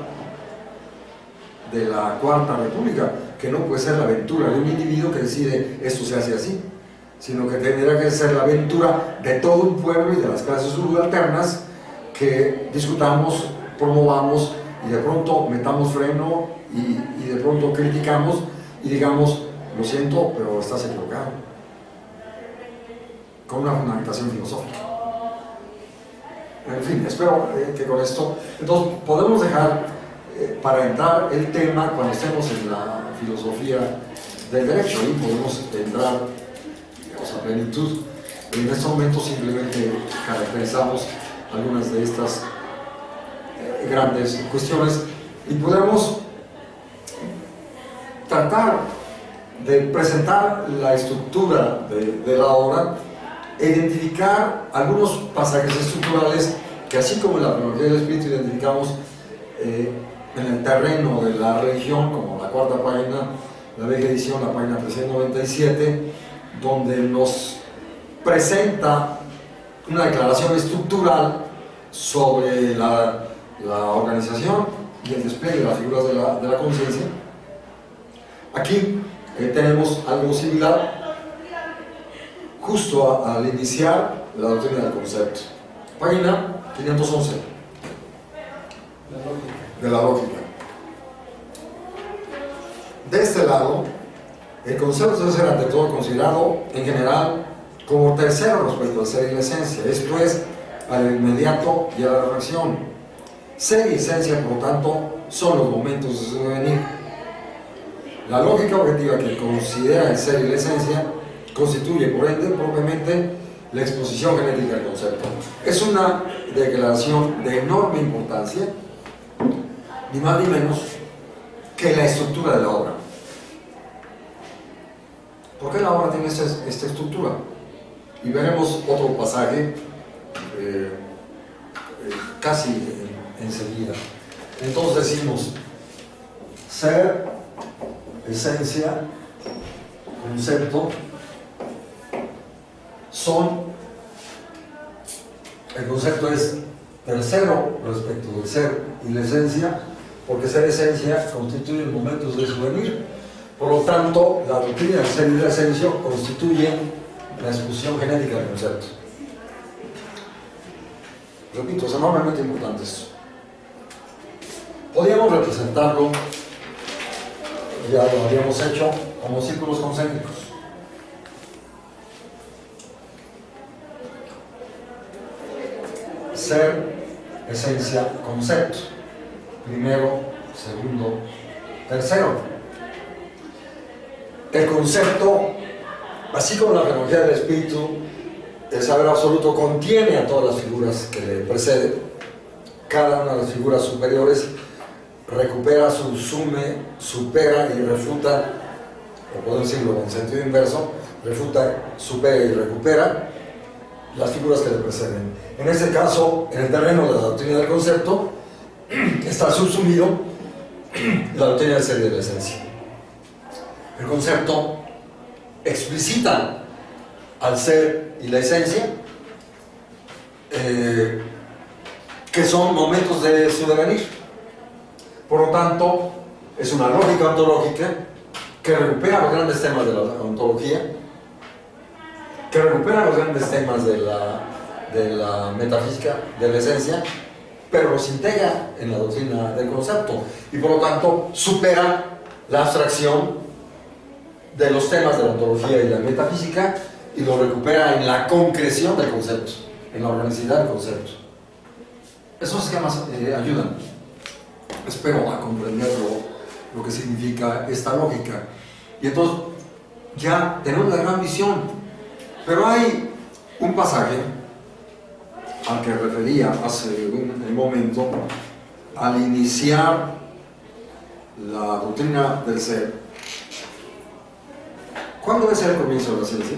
de la Cuarta República, que no puede ser la aventura de un individuo que decide esto se hace así, sino que tendrá que ser la aventura de todo un pueblo y de las clases subalternas que discutamos, promovamos y de pronto metamos freno y de pronto criticamos y digamos, lo siento, pero estás equivocado, con una fundamentación filosófica. En fin, espero que con esto, entonces podemos dejar para entrar el tema cuando estemos en la filosofía del derecho, y podemos entrar, digamos, a plenitud. En este momento simplemente caracterizamos algunas de estas grandes cuestiones y podemos tratar de presentar la estructura de la obra e identificar algunos pasajes estructurales que, así como en la filosofía del espíritu identificamos en el terreno de la religión, como la cuarta página, la vieja edición, la página 397, donde nos presenta una declaración estructural sobre la organización y el despliegue de las figuras de la conciencia. Aquí tenemos algo similar justo al iniciar la doctrina del concepto. Página 511 de la lógica. De este lado, el concepto debe ser ante todo considerado en general como tercero respecto al ser y la esencia, esto es, al inmediato y a la reflexión. Ser y esencia, por lo tanto, son los momentos de su devenir. La lógica objetiva que considera el ser y la esencia constituye, por ende, propiamente la exposición genética del concepto. Es una declaración de enorme importancia, ni más ni menos que la estructura de la obra. ¿Por qué la obra tiene esta estructura? Y veremos otro pasaje casi enseguida. Entonces decimos, ser, esencia, concepto, son, el concepto es tercero respecto del ser y la esencia, porque ser esencia constituye momentos de su venir. Por lo tanto, la doctrina del ser y la esencia constituyen la exposición genética del concepto. Repito, es enormemente importante esto. Podríamos representarlo, ya lo habíamos hecho, como círculos concéntricos. Ser, esencia, concepto. Primero, segundo, tercero. El concepto, así como la fenomenología del espíritu, el saber absoluto contiene a todas las figuras que le preceden. Cada una de las figuras superiores recupera, subsume, supera y refuta, o podemos decirlo en sentido inverso, refuta, supera y recupera las figuras que le preceden. En este caso, en el terreno de la doctrina del concepto, está subsumido la doctrina del ser y de la esencia. El concepto explicita al ser y la esencia, que son momentos de su devenir. Por lo tanto, es una lógica ontológica que recupera los grandes temas de la ontología, que recupera los grandes temas de la metafísica, de la esencia, pero los integra en la doctrina del concepto y por lo tanto supera la abstracción de los temas de la ontología y la metafísica y lo recupera en la concreción del concepto, en la organicidad del concepto. Esos esquemas ayudan, espero, a comprender lo que significa esta lógica. Y entonces ya tenemos la gran visión, pero hay un pasaje al que refería hace un momento al iniciar la doctrina del ser. ¿Cuál debe ser el comienzo de la ciencia?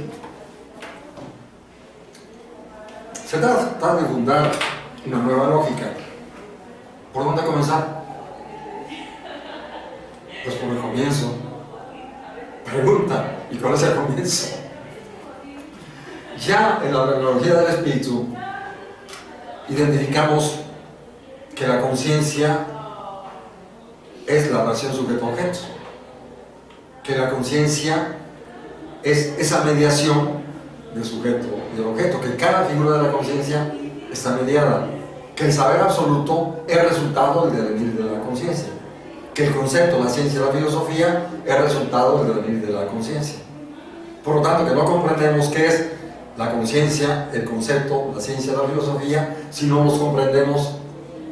Se trata de fundar una nueva lógica. ¿Por dónde comenzar? Pues por el comienzo. Pregunta, ¿y cuál es el comienzo? Ya en la tecnología del espíritu identificamos que la conciencia es la relación sujeto-objeto, que la conciencia es esa mediación del sujeto y del objeto, que cada figura de la conciencia está mediada, que el saber absoluto es resultado del devenir de la conciencia, que el concepto, la ciencia y la filosofía es resultado del devenir de la conciencia. Por lo tanto, que no comprendemos qué es la conciencia, el concepto, la ciencia y la filosofía si no los comprendemos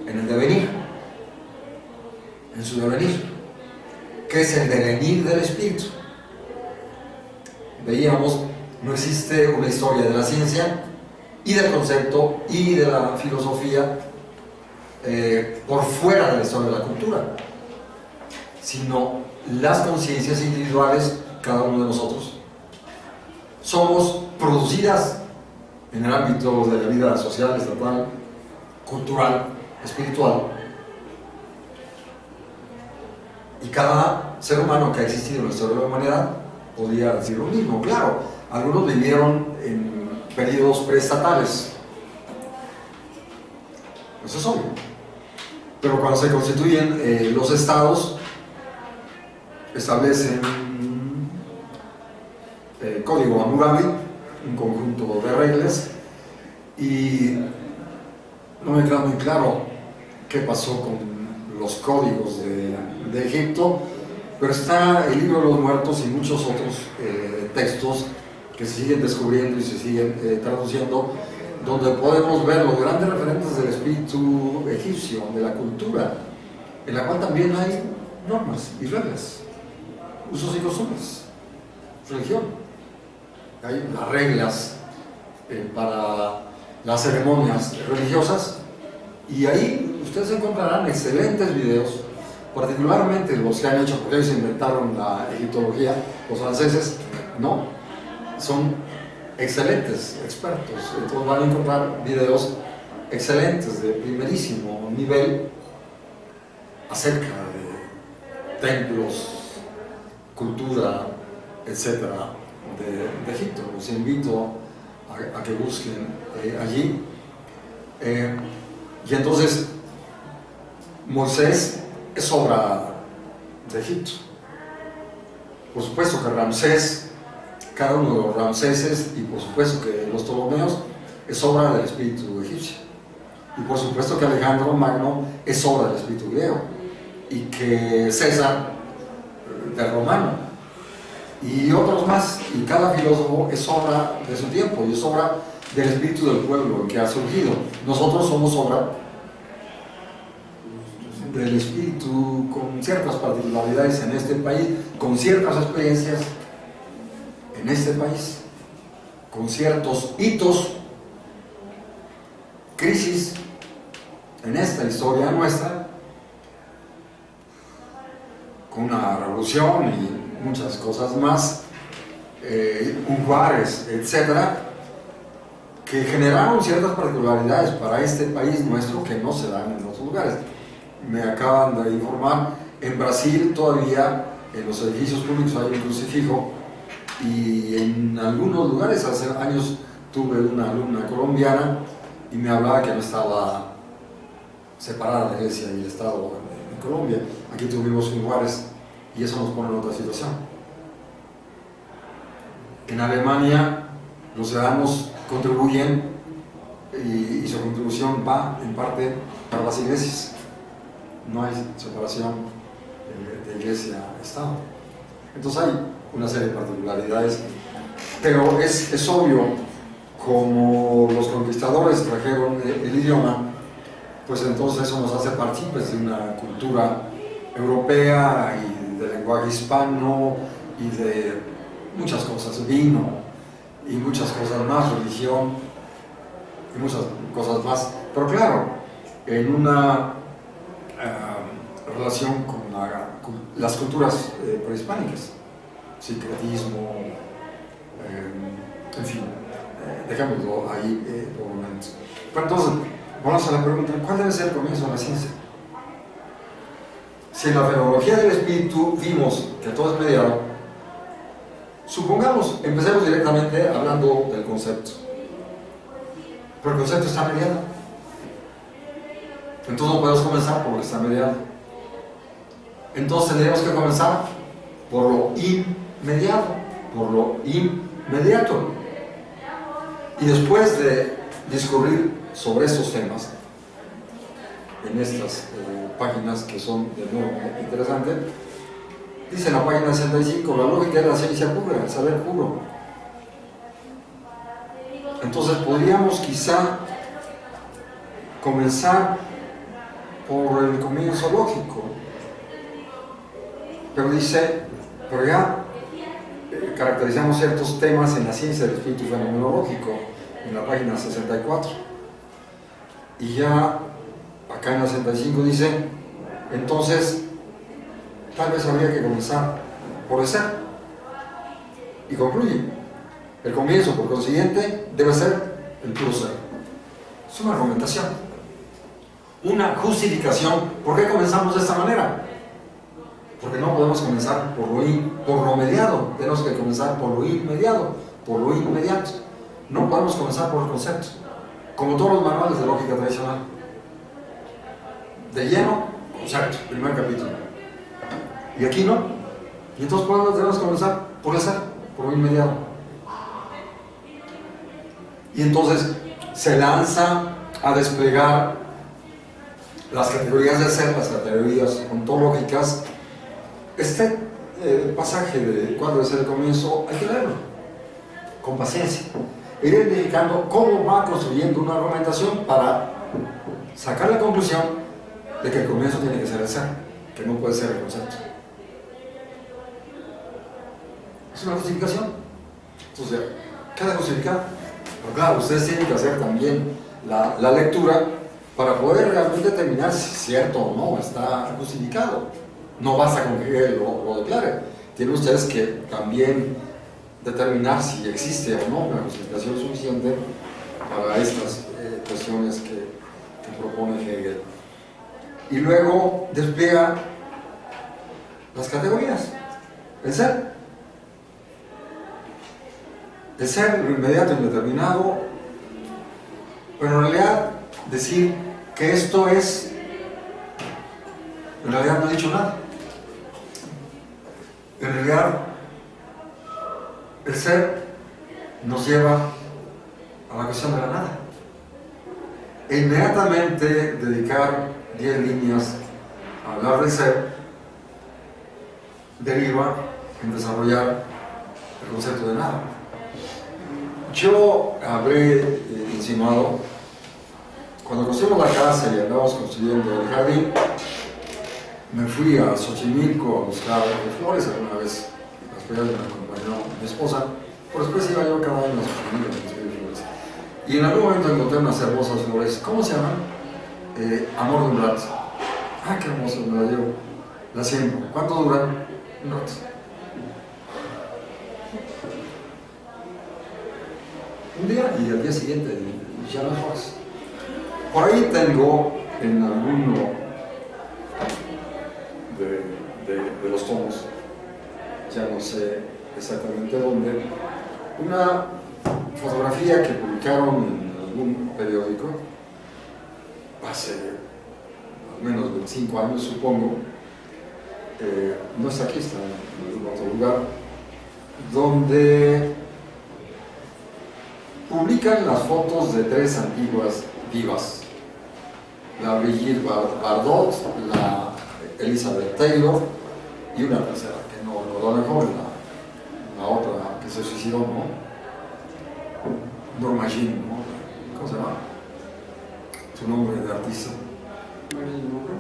en el devenir, en su devenir, que es el devenir del espíritu. Veíamos, no existe una historia de la ciencia y del concepto y de la filosofía por fuera de la historia de la cultura, sino las conciencias individuales, cada uno de nosotros somos producidas en el ámbito de la vida social, estatal, cultural, espiritual, y cada ser humano que ha existido en la historia de la humanidad podría decir lo mismo. Claro, algunos vivieron en periodos preestatales, eso es obvio, pero cuando se constituyen los estados, establecen código Hammurabi, un conjunto de reglas, y no me queda muy claro qué pasó con los códigos de Egipto, pero está el libro de los muertos y muchos otros textos que se siguen descubriendo y se siguen traduciendo, donde podemos ver los grandes referentes del espíritu egipcio, de la cultura, en la cual también hay normas y reglas, usos y costumbres, religión. Hay las reglas para las ceremonias religiosas, y ahí ustedes encontrarán excelentes videos, particularmente los que han hecho, porque ellos inventaron la egiptología, los franceses, ¿no? Son excelentes expertos, entonces van a encontrar videos excelentes de primerísimo nivel acerca de templos, cultura, etcétera, de Egipto. Los invito a que busquen allí. Y entonces Moisés es obra de Egipto. Por supuesto que Ramsés, cada uno de los Ramséses, y por supuesto que los Ptolomeos es obra del espíritu egipcio, y por supuesto que Alejandro Magno es obra del espíritu griego, y que César del romano, y otros más, y cada filósofo es obra de su tiempo y es obra del espíritu del pueblo que ha surgido. Nosotros somos obra del espíritu con ciertas particularidades en este país, con ciertas experiencias en este país, con ciertos hitos, crisis en esta historia nuestra, con una revolución y muchas cosas más, un Juárez, etcétera, que generaron ciertas particularidades para este país nuestro que no se dan en otros lugares. Me acaban de informar, en Brasil todavía en los edificios públicos hay un crucifijo, y en algunos lugares, hace años tuve una alumna colombiana y me hablaba que no estaba separada la iglesia y el Estado en Colombia. Aquí tuvimos un Juárez y eso nos pone en otra situación. En Alemania los ciudadanos contribuyen y su contribución va en parte para las iglesias. No hay separación de iglesia-estado. Entonces hay una serie de particularidades, pero es obvio, como los conquistadores trajeron el idioma, pues entonces eso nos hace partícipes de una cultura europea y del lenguaje hispano y de muchas cosas, vino y muchas cosas más, religión y muchas cosas más. Pero claro, en una relación con las culturas prehispánicas, sincretismo, En fin, dejémoslo ahí por un momento. Pero entonces, vamos a la pregunta, ¿cuál debe ser el comienzo de la ciencia? Si en la fenomenología del espíritu vimos que todo es mediado, supongamos, empecemos directamente hablando del concepto. Pero el concepto está mediado. Entonces no podemos comenzar por lo que está mediado. Entonces tendríamos que comenzar por lo inmediato, por lo inmediato. Y después de discurrir sobre estos temas, en estas páginas que son de nuevo interesantes, dice en la página 65, la lógica es la ciencia pura, el saber puro. Entonces podríamos quizá comenzar por el comienzo lógico, pero dice, pero ya caracterizamos ciertos temas en la ciencia del espíritu fenomenológico, en la página 64, y ya acá en la 65 dice, entonces tal vez habría que comenzar por el ser, y concluye, el comienzo por consiguiente debe ser el puro ser. Es una argumentación, una justificación. ¿Por qué comenzamos de esta manera? Porque no podemos comenzar por lo mediado, tenemos que comenzar por lo inmediato, por lo inmediato. No podemos comenzar por el concepto, como todos los manuales de lógica tradicional. De lleno, concepto, primer capítulo. Y aquí no. Y entonces ¿por dónde tenemos que comenzar? Por el ser, por lo inmediato. Y entonces se lanza a desplegar las categorías del ser, las categorías ontológicas. Este pasaje de cuál debe ser el comienzo, hay que leerlo con paciencia, ir identificando cómo va construyendo una argumentación para sacar la conclusión de que el comienzo tiene que ser el ser, que no puede ser el concepto. Es una justificación. Entonces, queda justificado. Pero claro, ustedes tienen que hacer también la lectura para poder realmente determinar si es cierto o no está justificado. No basta con que él lo declare. Tienen ustedes que también determinar si existe o no una justificación suficiente para estas cuestiones que propone Hegel. Y luego despliega las categorías. El ser. El ser, lo inmediato, indeterminado, pero en realidad decir que esto es, en realidad no he dicho nada. En realidad, el ser nos lleva a la cuestión de la nada. E inmediatamente dedicar 10 líneas a hablar del ser deriva en desarrollar el concepto de nada. Yo habré insinuado, cuando construimos la casa y andábamos construyendo el jardín, me fui a Xochimilco a buscar flores alguna vez. Las flores me acompañó mi esposa, por después iba yo cada año a Xochimilco a conseguir flores. Y en algún momento encontré unas hermosas flores. ¿Cómo se llaman? Amor de un rato. Ah, qué hermoso, me la llevo. La siembro. ¿Cuánto duran? Un rato. Un día y al día siguiente ya no más. Por ahí tengo en alguno de los tomos, ya no sé exactamente dónde, una fotografía que publicaron en algún periódico hace al menos 25 años, supongo. No está aquí, está en algún otro lugar, donde publican las fotos de 3 antiguas divas: la Brigitte Bardot, la Elizabeth Taylor y una tercera que no lo mejor, la otra que se suicidó, ¿no? Norma Jean, ¿no? ¿Cómo se llama? Su nombre de artista.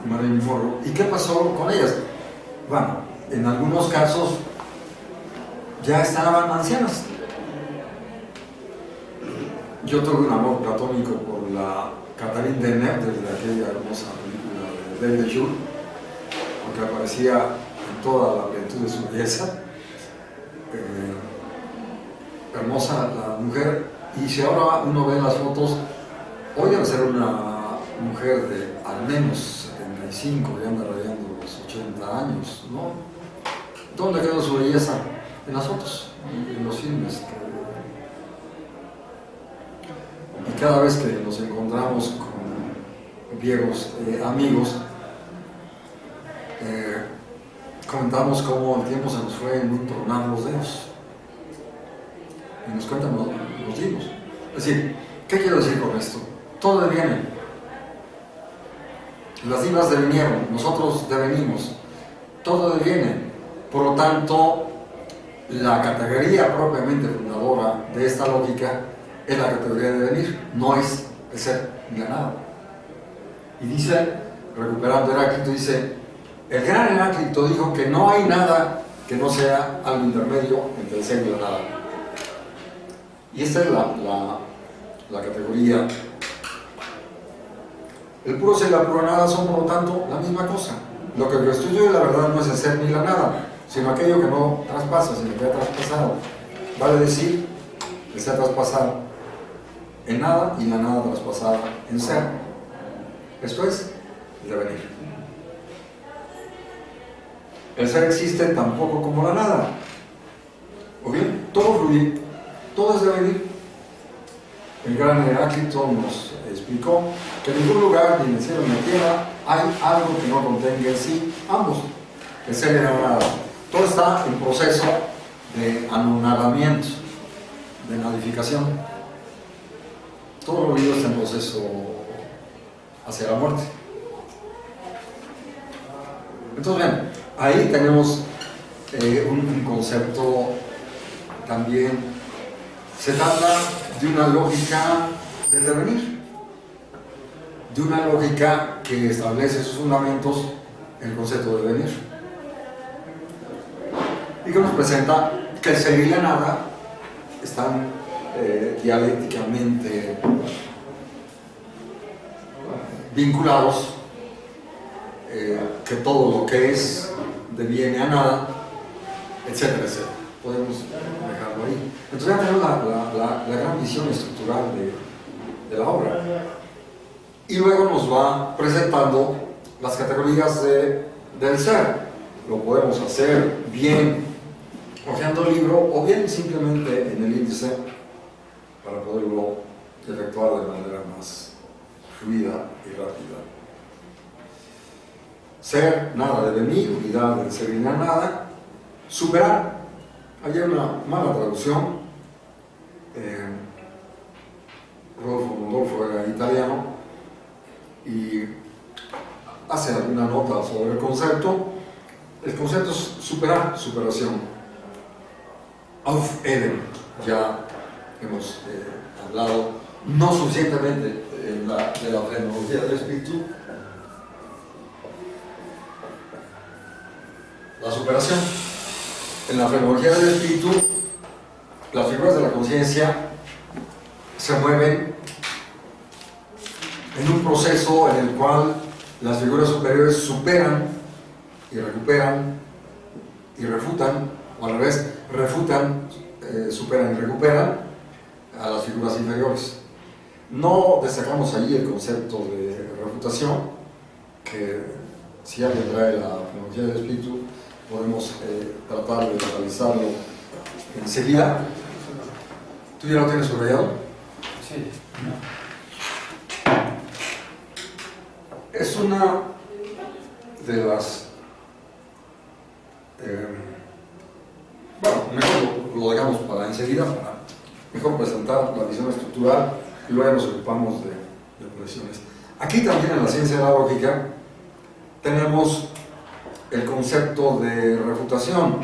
Marilyn Monroe. ¿Y qué pasó con ellas? Bueno, en algunos casos ya estaban ancianas. Yo tuve un amor platónico por la Catherine Deneuve desde aquella hermosa película de David Jules, porque aparecía en toda la plenitud de su belleza. hermosa la mujer, y si ahora uno ve las fotos, hoy debe ser una mujer de al menos 75, ya anda rayando los 80 años, ¿no? ¿Dónde quedó su belleza? En las fotos, en los filmes. Y cada vez que nos encontramos con viejos amigos, comentamos cómo el tiempo se nos fue en un tronar los dedos. Y nos cuentan los libros. Es decir, ¿qué quiero decir con esto? Todo deviene. Las divas devinieron, nosotros devenimos. Todo deviene. Por lo tanto, la categoría propiamente fundadora de esta lógica es la categoría de devenir, no es el ser ni la nada. Y dice, recuperando Heráclito, dice, el gran Heráclito dijo que no hay nada que no sea algo intermedio entre el ser y la nada. Y esta es la categoría. El puro ser y la pura nada son, por lo tanto, la misma cosa. Lo que constituye la verdad no es el ser ni la nada, sino aquello que no traspasa, sino que ha traspasado. Vale decir, el ser traspasado en nada y la nada traspasada en ser. Esto es el devenir. El ser existe tan poco como la nada. O bien, todo fluye, todo es devenir. El gran Heráclito nos explicó que en ningún lugar, ni en el cielo ni en la tierra, hay algo que no contenga en sí ambos, el ser y la nada. Todo está en proceso de anonadamiento, de nadificación. Todo lo vivo está en proceso hacia la muerte. Entonces, bien, ahí tenemos un concepto también. Se trata de una lógica del devenir, de una lógica que establece sus fundamentos en el concepto de devenir, y que nos presenta que el ser y la nada están dialécticamente vinculados, que todo lo que es deviene a nada, etcétera, etcétera. Podemos dejarlo ahí. Entonces ya tenemos la gran visión estructural de la obra. Y luego nos va presentando las categorías del ser. Lo podemos hacer bien hojeando el libro o bien simplemente en el índice para poderlo efectuar de manera más fluida y rápida. Ser, nada, devenir, unidad del ser y la nada. Superar. Hay una mala traducción. Rodolfo Mondolfo era italiano y hace alguna nota sobre el concepto. El concepto es superar, superación. Auf Eden, ya hemos hablado no suficientemente de la fenomenología del espíritu. La superación. En la fenomenología del espíritu, las figuras de la conciencia se mueven en un proceso en el cual las figuras superiores superan y recuperan y refutan, o al revés, refutan, superan y recuperan a las figuras inferiores. No destacamos allí el concepto de refutación, que si alguien trae la fenomenología del espíritu, podemos tratar de localizarlo enseguida. ¿Tú ya lo tienes subrayado? Sí. Es una de las... bueno, mejor lo dejamos para enseguida, para mejor presentar la visión estructural y luego nos ocupamos de cuestiones. Aquí también en la ciencia de la lógica tenemos el concepto de refutación.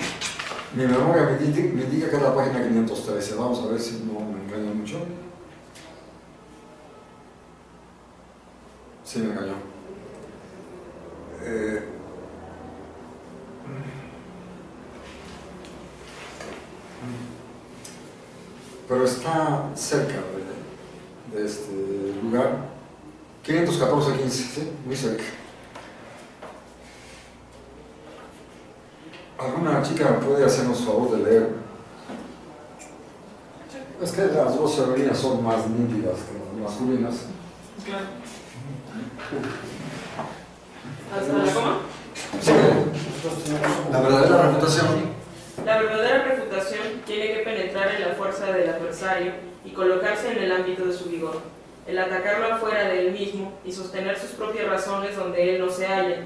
Mi memoria me indica que es la página 513. Vamos a ver si no me engaño mucho. Sí, me engañó. Pero está cerca de este lugar. 514-15, ¿sí? Muy cerca. ¿Alguna chica puede hacernos favor de leer? Sí. Es que las voces femeninas son más nítidas que las masculinas. Claro. ¿Hasta la coma? Sí, la verdadera refutación. La verdadera refutación tiene que penetrar en la fuerza del adversario y colocarse en el ámbito de su vigor. El atacarlo afuera de él mismo y sostener sus propias razones donde él no se halla,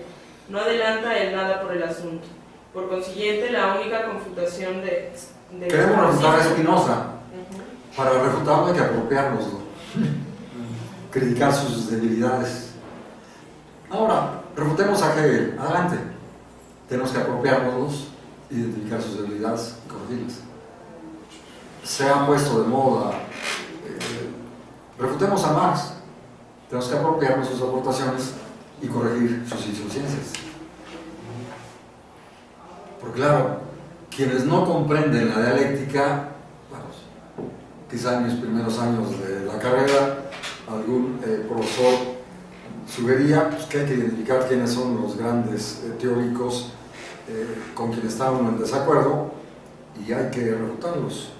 no adelanta él nada por el asunto. Por consiguiente, la única confutación de Queremos refutar a Spinoza. Para refutarlo hay que apropiárnoslo, criticar sus debilidades. Ahora, refutemos a Hegel. Adelante. Tenemos que apropiárnoslos, identificar sus debilidades y corregirlas. Se ha puesto de moda. Refutemos a Marx. Tenemos que apropiarnos sus aportaciones y corregir sus insuficiencias. Porque claro, quienes no comprenden la dialéctica, bueno, quizá en mis primeros años de la carrera, algún profesor sugería pues, que hay que identificar quiénes son los grandes teóricos con quienes está uno en desacuerdo y hay que refutarlos.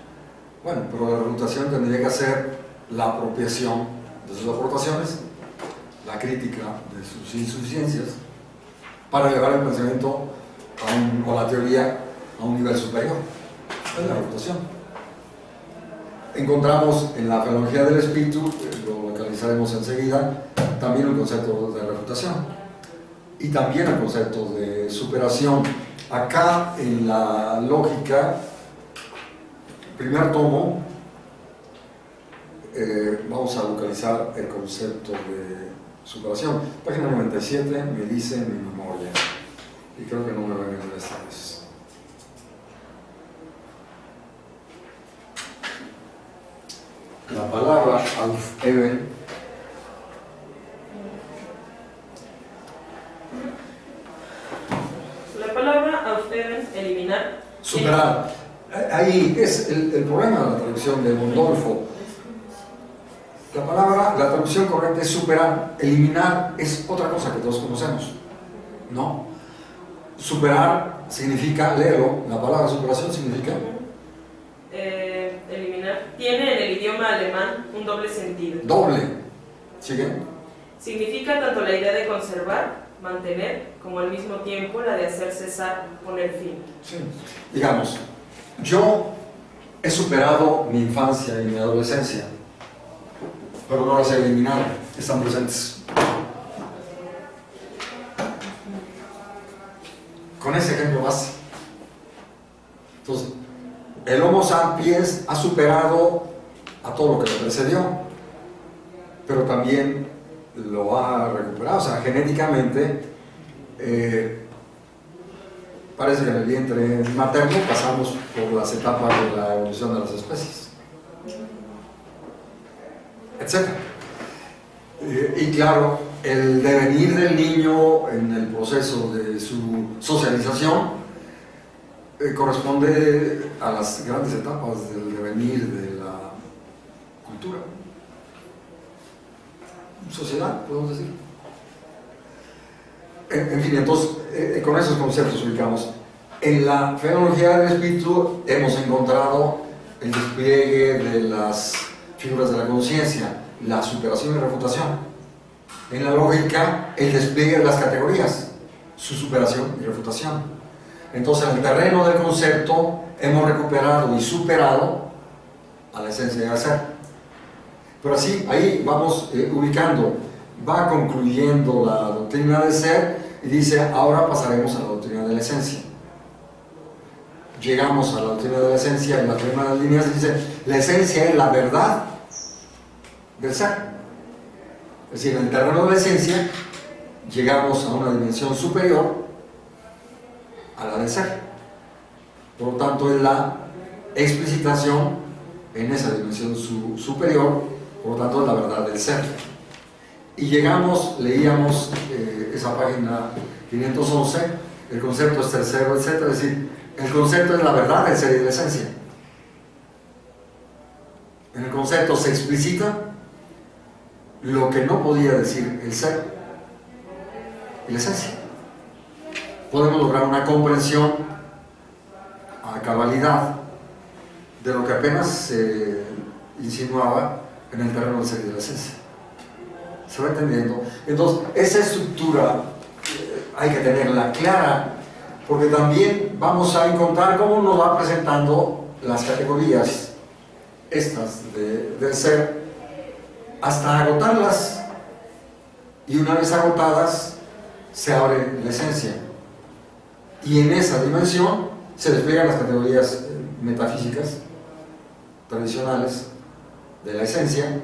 Bueno, pero la refutación tendría que ser la apropiación de sus aportaciones, la crítica de sus insuficiencias, para elevar el pensamiento o la teoría a un nivel superior. Es la refutación. Encontramos en la fenomenología del espíritu, lo localizaremos enseguida, también un concepto de refutación y también el concepto de superación. Acá en la lógica, primer tomo, vamos a localizar el concepto de superación. Página 97 me dice mi memoria y creo que no me va a venir esta vez. La palabra Aufheben eliminar. Superar. Ahí es el problema de la traducción de Mondolfo. La traducción correcta es superar. Eliminar es otra cosa que todos conocemos, ¿no? Superar significa, léelo, la palabra superación significa eliminar. Tiene en el idioma alemán un doble sentido. Doble. ¿Sigue? Significa tanto la idea de conservar, mantener, como al mismo tiempo la de hacer cesar, poner fin. Sí. Digamos, yo he superado mi infancia y mi adolescencia, pero no las he eliminado, están presentes. Con ese ejemplo base. Entonces, el Homo sapiens ha superado a todo lo que le precedió, pero también lo ha recuperado. O sea, genéticamente parece que en el vientre materno pasamos por las etapas de la evolución de las especies, etc. Y claro, el devenir del niño en el proceso de su socialización corresponde a las grandes etapas del devenir de la cultura. Sociedad, podemos decir. En fin, entonces, con esos conceptos ubicamos. En la fenomenología del espíritu hemos encontrado el despliegue de las figuras de la conciencia, la superación y refutación. En la lógica, el despliegue de las categorías, su superación y refutación. Entonces, en el terreno del concepto, hemos recuperado y superado a la esencia del ser. Pero así, ahí vamos ubicando, va concluyendo la doctrina del ser y dice, ahora pasaremos a la doctrina de la esencia. Llegamos a la doctrina de la esencia, en las primeras líneas dice, la esencia es la verdad del ser. Es decir, en el terreno de la esencia, llegamos a una dimensión superior a la del ser. Por lo tanto, es la explicitación en esa dimensión superior, por lo tanto, es la verdad del ser. Y llegamos, leíamos esa página 511, el concepto es tercero, etc. Es decir, el concepto es la verdad del ser y de la esencia. En el concepto se explicita lo que no podía decir el ser y la esencia. Podemos lograr una comprensión a cabalidad de lo que apenas se insinuaba en el terreno del ser y de la esencia. ¿Se va entendiendo? Entonces, esa estructura hay que tenerla clara, porque también vamos a encontrar cómo nos va presentando las categorías estas del ser hasta agotarlas, y una vez agotadas se abre la esencia, y en esa dimensión se despliegan las categorías metafísicas tradicionales de la esencia,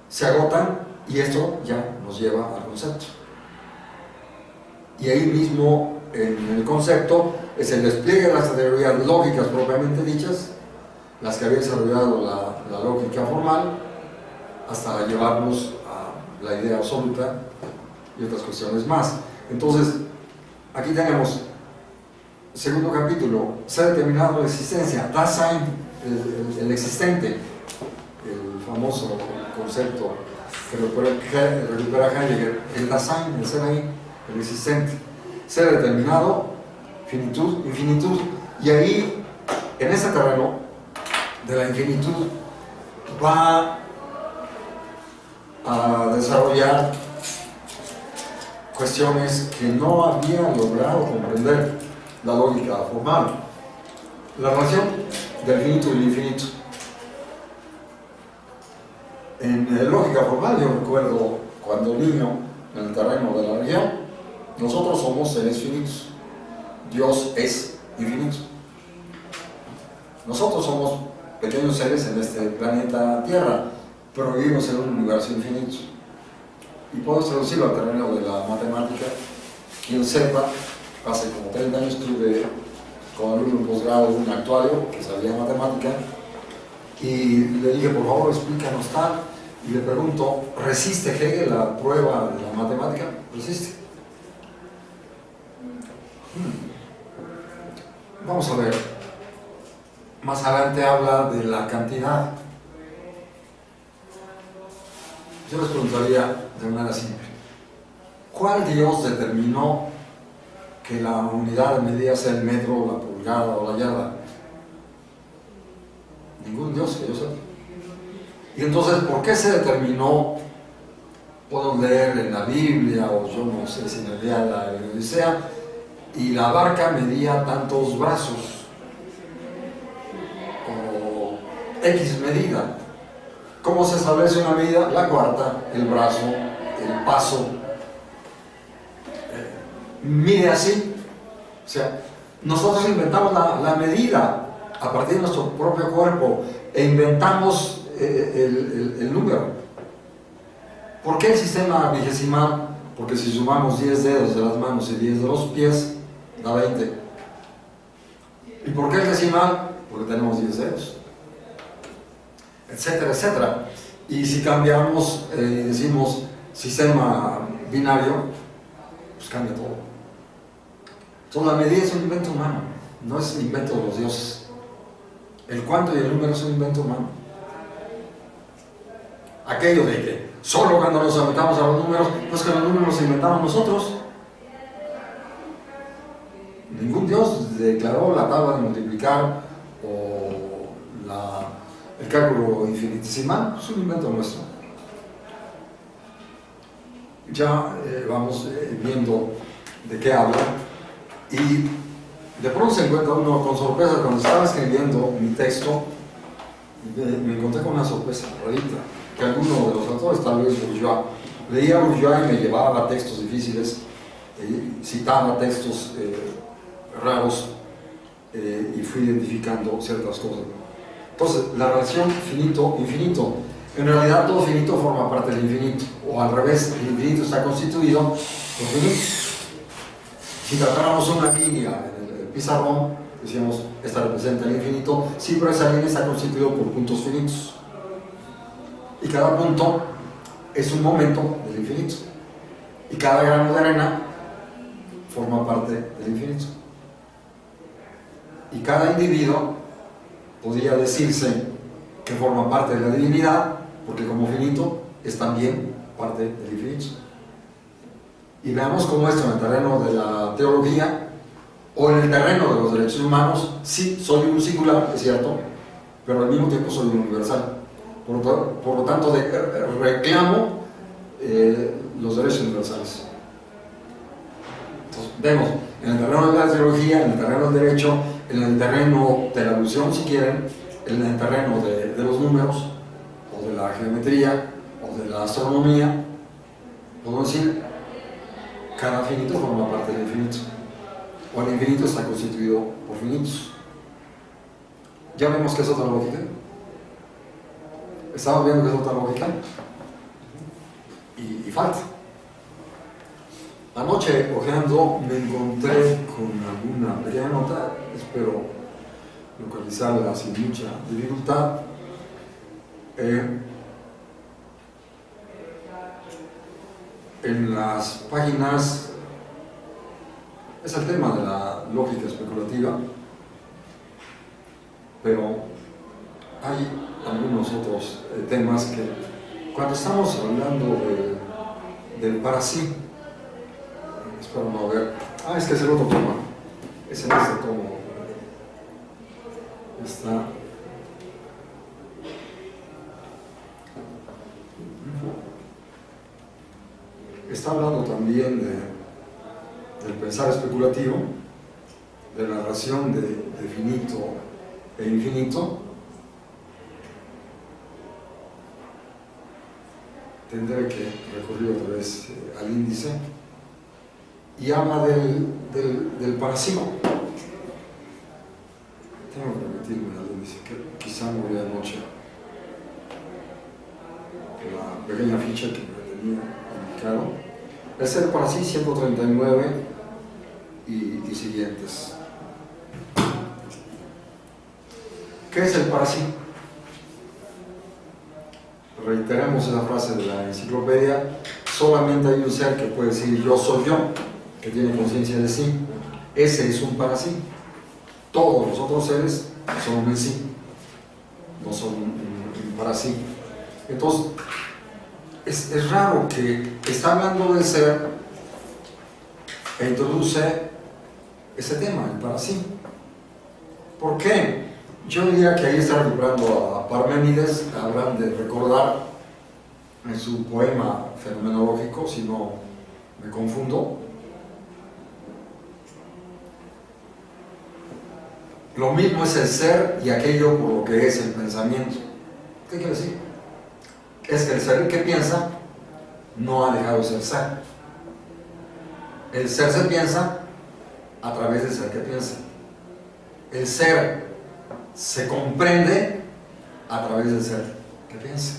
se agotan, y esto ya nos lleva al concepto. Y ahí mismo, en el concepto, es el despliegue de las categorías lógicas propiamente dichas, las que había desarrollado la lógica formal, hasta llevarnos a la idea absoluta y otras cuestiones más. Entonces, aquí tenemos, segundo capítulo, se ha determinado la existencia, Dasein, el existente, el famoso concepto que recupera Heidegger, el Dasein, el ser ahí, el existente, ser determinado, finitud, infinitud, y ahí, en ese terreno de la infinitud, va a desarrollar cuestiones que no había logrado comprender la lógica formal. La relación del finito y el infinito. En la lógica formal, yo recuerdo cuando niño, en el terreno de la religión, nosotros somos seres finitos. Dios es infinito. Nosotros somos pequeños seres en este planeta Tierra, pero vivimos en un universo infinito. Y puedo traducirlo al terreno de la matemática. Quien sepa, hace como 30 años tuve con alumno en posgrado un actuario que sabía matemática, y le dije, por favor, explícanos tal, y le pregunto, ¿resiste Hegel la prueba de la matemática? ¿Resiste? Vamos a ver. Más adelante habla de la cantidad. Yo les preguntaría de manera simple, ¿cuál Dios determinó que la unidad de medida sea el metro, la pulgada o la yarda? Ningún Dios que yo sepa. Y entonces, ¿por qué se determinó? Puedo leer en la Biblia, o yo no sé si en el día de la Odisea, y la barca medía tantos brazos, o X medida. ¿Cómo se establece una medida? La cuarta, el brazo, el paso, mide así. O sea, nosotros inventamos la medida a partir de nuestro propio cuerpo e inventamos el número. ¿Por qué el sistema vigesimal? Porque si sumamos 10 dedos de las manos y 10 de los pies, da 20. ¿Y por qué el decimal? Porque tenemos 10 dedos, etcétera, etcétera. Y si cambiamos y decimos sistema binario, pues cambia todo. Entonces la medida es un invento humano, no es un invento de los dioses. El cuánto y el número es un invento humano. Aquello de que solo cuando nos aventamos a los números, pues que los números los inventamos nosotros. Ningún dios declaró la tabla de multiplicar o el cálculo infinitesimal, es un invento nuestro. Ya vamos viendo de qué habla, y de pronto se encuentra uno con sorpresa. Cuando estaba escribiendo mi texto, me encontré con una sorpresa rarita, que alguno de los autores, tal vez Bourgeois, leía Bourgeois y me llevaba a textos difíciles, citaba textos raros, y fui identificando ciertas cosas. Entonces, la relación finito-infinito, en realidad todo finito forma parte del infinito, o al revés, el infinito está constituido por finito. Si tratáramos una línea en el pizarrón, decíamos, esta representa el infinito, sí, pero esa línea está constituida por puntos finitos. Y cada punto es un momento del infinito. Y cada grano de arena forma parte del infinito. Y cada individuo podría decirse que forma parte de la divinidad, porque como finito es también parte del infinito. Y veamos cómo esto en el terreno de la teología o en el terreno de los derechos humanos, sí, soy un singular, es cierto, pero al mismo tiempo soy un universal. Por lo tanto, reclamo los derechos universales. Entonces, vemos en el terreno de la teología, en el terreno del derecho, en el terreno de la evolución, si quieren, en el terreno de los números, o de la geometría, o de la astronomía, podemos decir, cada finito forma parte del infinito, o el infinito está constituido por finitos. Ya vemos que es otra lógica. Estamos viendo que es otra lógica. Y falta. Anoche, ojeando, me encontré con alguna pequeña nota, espero localizarla sin mucha dificultad. En las páginas, es el tema de la lógica especulativa, pero hay algunos otros temas que, cuando estamos hablando del para sí, espero no ver, es que es el otro toma, es en este tomo, está hablando también del pensar especulativo, de la relación de finito e infinito. Tendré que recurrir otra vez al índice, y habla del para sí. Tengo que remitirme al índice, que quizá no vi anoche la pequeña ficha que me tenía indicado. Es el para sí 139 y siguientes. ¿Qué es el para sí? Reiteremos esa frase de la enciclopedia: solamente hay un ser que puede decir yo soy yo, que tiene conciencia de sí. Ese es un para sí. Todos los otros seres son un en sí, no son un para sí. Entonces, es raro que está hablando del ser e introduce ese tema, el para sí. ¿Por qué? Yo diría que ahí está recuperando a Parménides. Habrán de recordar en su poema fenomenológico, si no me confundo. Lo mismo es el ser y aquello por lo que es el pensamiento. ¿Qué quiere decir? Es que el ser que piensa no ha dejado de ser ser. El ser se piensa a través del ser que piensa. El ser se comprende a través del ser que piensa.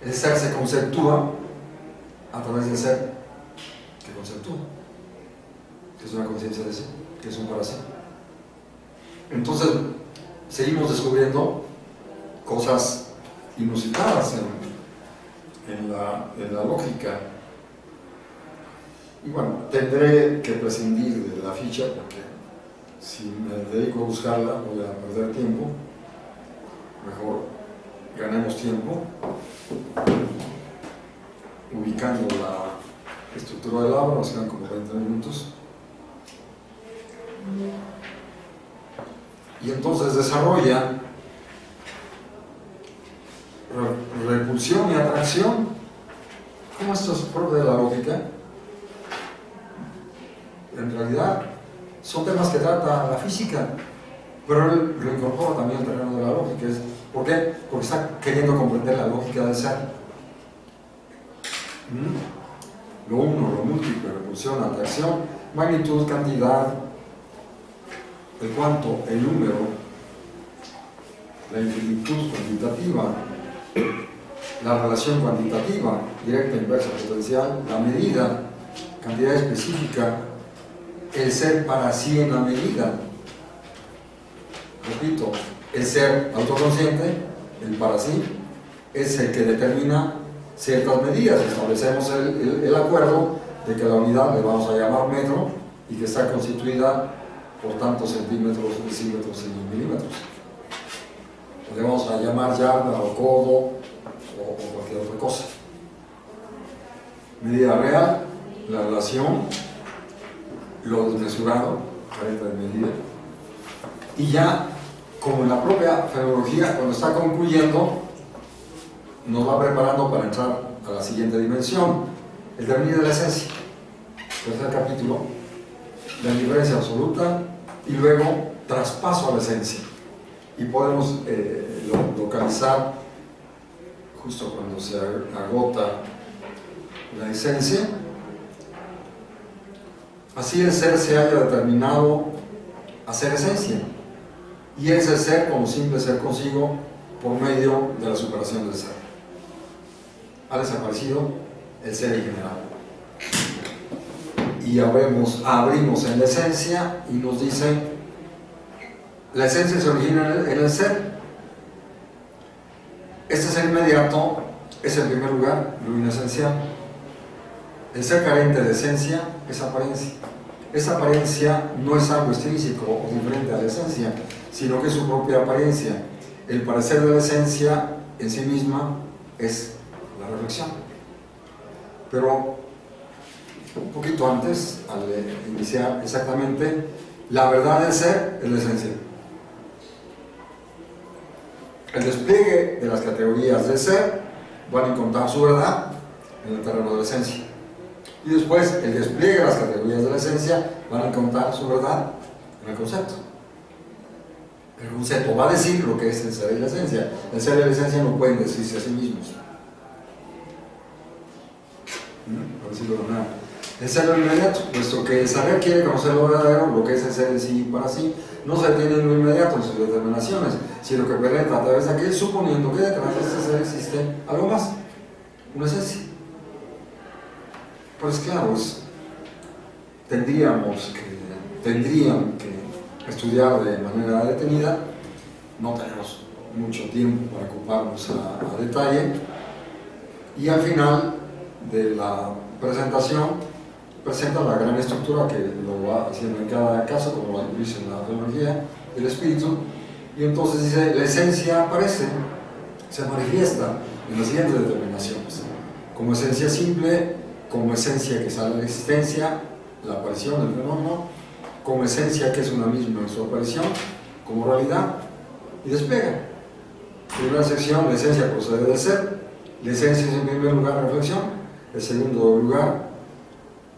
El ser se conceptúa a través del ser que conceptúa, que es una conciencia de sí, que es un para sí. Entonces, seguimos descubriendo cosas inusitadas en la lógica. Y bueno, tendré que prescindir de la ficha, porque si me dedico a buscarla voy a perder tiempo. Mejor ganemos tiempo ubicando la estructura de la obra. Nos quedan como 20 minutos. Y entonces desarrolla repulsión y atracción. ¿Cómo esto es propio de la lógica? En realidad son temas que trata la física, pero él lo incorpora también al terreno de la lógica. ¿Por qué? Porque está queriendo comprender la lógica del ser. Lo uno, lo múltiple, repulsión, atracción, magnitud, cantidad, el cuánto, el número, la infinitud cuantitativa, la relación cuantitativa, directa, inversa, potencial, la medida, cantidad específica, el ser para sí en la medida. Repito, el ser autoconsciente, el para sí, es el que determina ciertas medidas. Establecemos el acuerdo de que la unidad le vamos a llamar metro y que está constituida por tantos centímetros, decímetros y milímetros. Le vamos a llamar yarda o codo o cualquier otra cosa. Medida real, la relación, lo desmesurado, careta de medida. Y ya, como en la propia fenomenología, cuando está concluyendo, nos va preparando para entrar a la siguiente dimensión, el devenir de la esencia. Tercer capítulo, la indiferencia absoluta y luego traspaso a la esencia. Y podemos localizar justo cuando se agota la esencia. Así el ser se haya determinado a ser esencia, y es el ser como simple ser consigo por medio de la superación del ser. Ha desaparecido el ser en general. Y abrimos en la esencia y nos dicen, la esencia se origina en el ser. Este ser inmediato es en primer lugar lo inesencial. El ser carente de esencia es apariencia. Esa apariencia no es algo extrínseco o diferente a la esencia, sino que es su propia apariencia. El parecer de la esencia en sí misma es la reflexión. Pero un poquito antes, al iniciar exactamente, la verdad del ser es la esencia. El despliegue de las categorías del ser van a encontrar su verdad en el terreno de la esencia. Y después, el despliegue de las categorías de la esencia van a encontrar su verdad en el concepto. El concepto va a decir lo que es el ser y la esencia. El ser y la esencia no pueden decirse a sí mismos. Por decirlo de manera. El ser lo inmediato, puesto que el saber quiere conocer lo verdadero, lo que es el ser en sí y para sí, no se detiene en lo inmediato en sus determinaciones, sino que penetra a través de aquel, suponiendo que detrás de este ser existe algo más, una esencia. Pues claro, tendrían que estudiar de manera detenida, no tenemos mucho tiempo para ocuparnos a detalle, y al final de la presentación presenta la gran estructura que lo va haciendo en cada caso, como lo dice en la teología del espíritu, y entonces dice, la esencia aparece, se manifiesta en las siguientes determinaciones, como esencia simple, como esencia que sale de la existencia, la aparición del fenómeno, como esencia que es una misma en su aparición, como realidad, y despega. Primera sección, la esencia procede del ser, la esencia es en primer lugar reflexión, en segundo lugar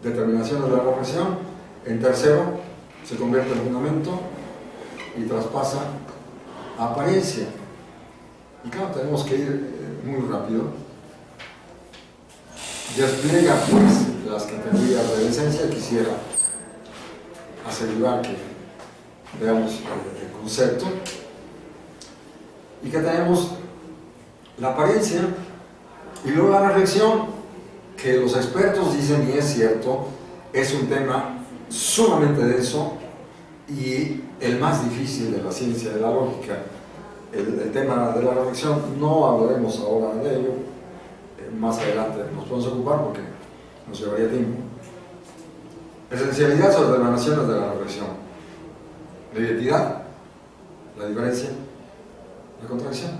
determinaciones de la reflexión, en tercero se convierte en fundamento y traspasa a apariencia. Y claro, tenemos que ir muy rápido. Despliega pues las categorías de la esencia. Quisiera asegurar que veamos el concepto y que tenemos la apariencia y luego la reflexión, que los expertos dicen, y es cierto, es un tema sumamente denso y el más difícil de la ciencia de la lógica. El tema de la reflexión, no hablaremos ahora de ello, más adelante nos podemos ocupar porque nos llevaría tiempo. Esencialidad sobre determinaciones de la reflexión: la identidad, la diferencia, la contradicción.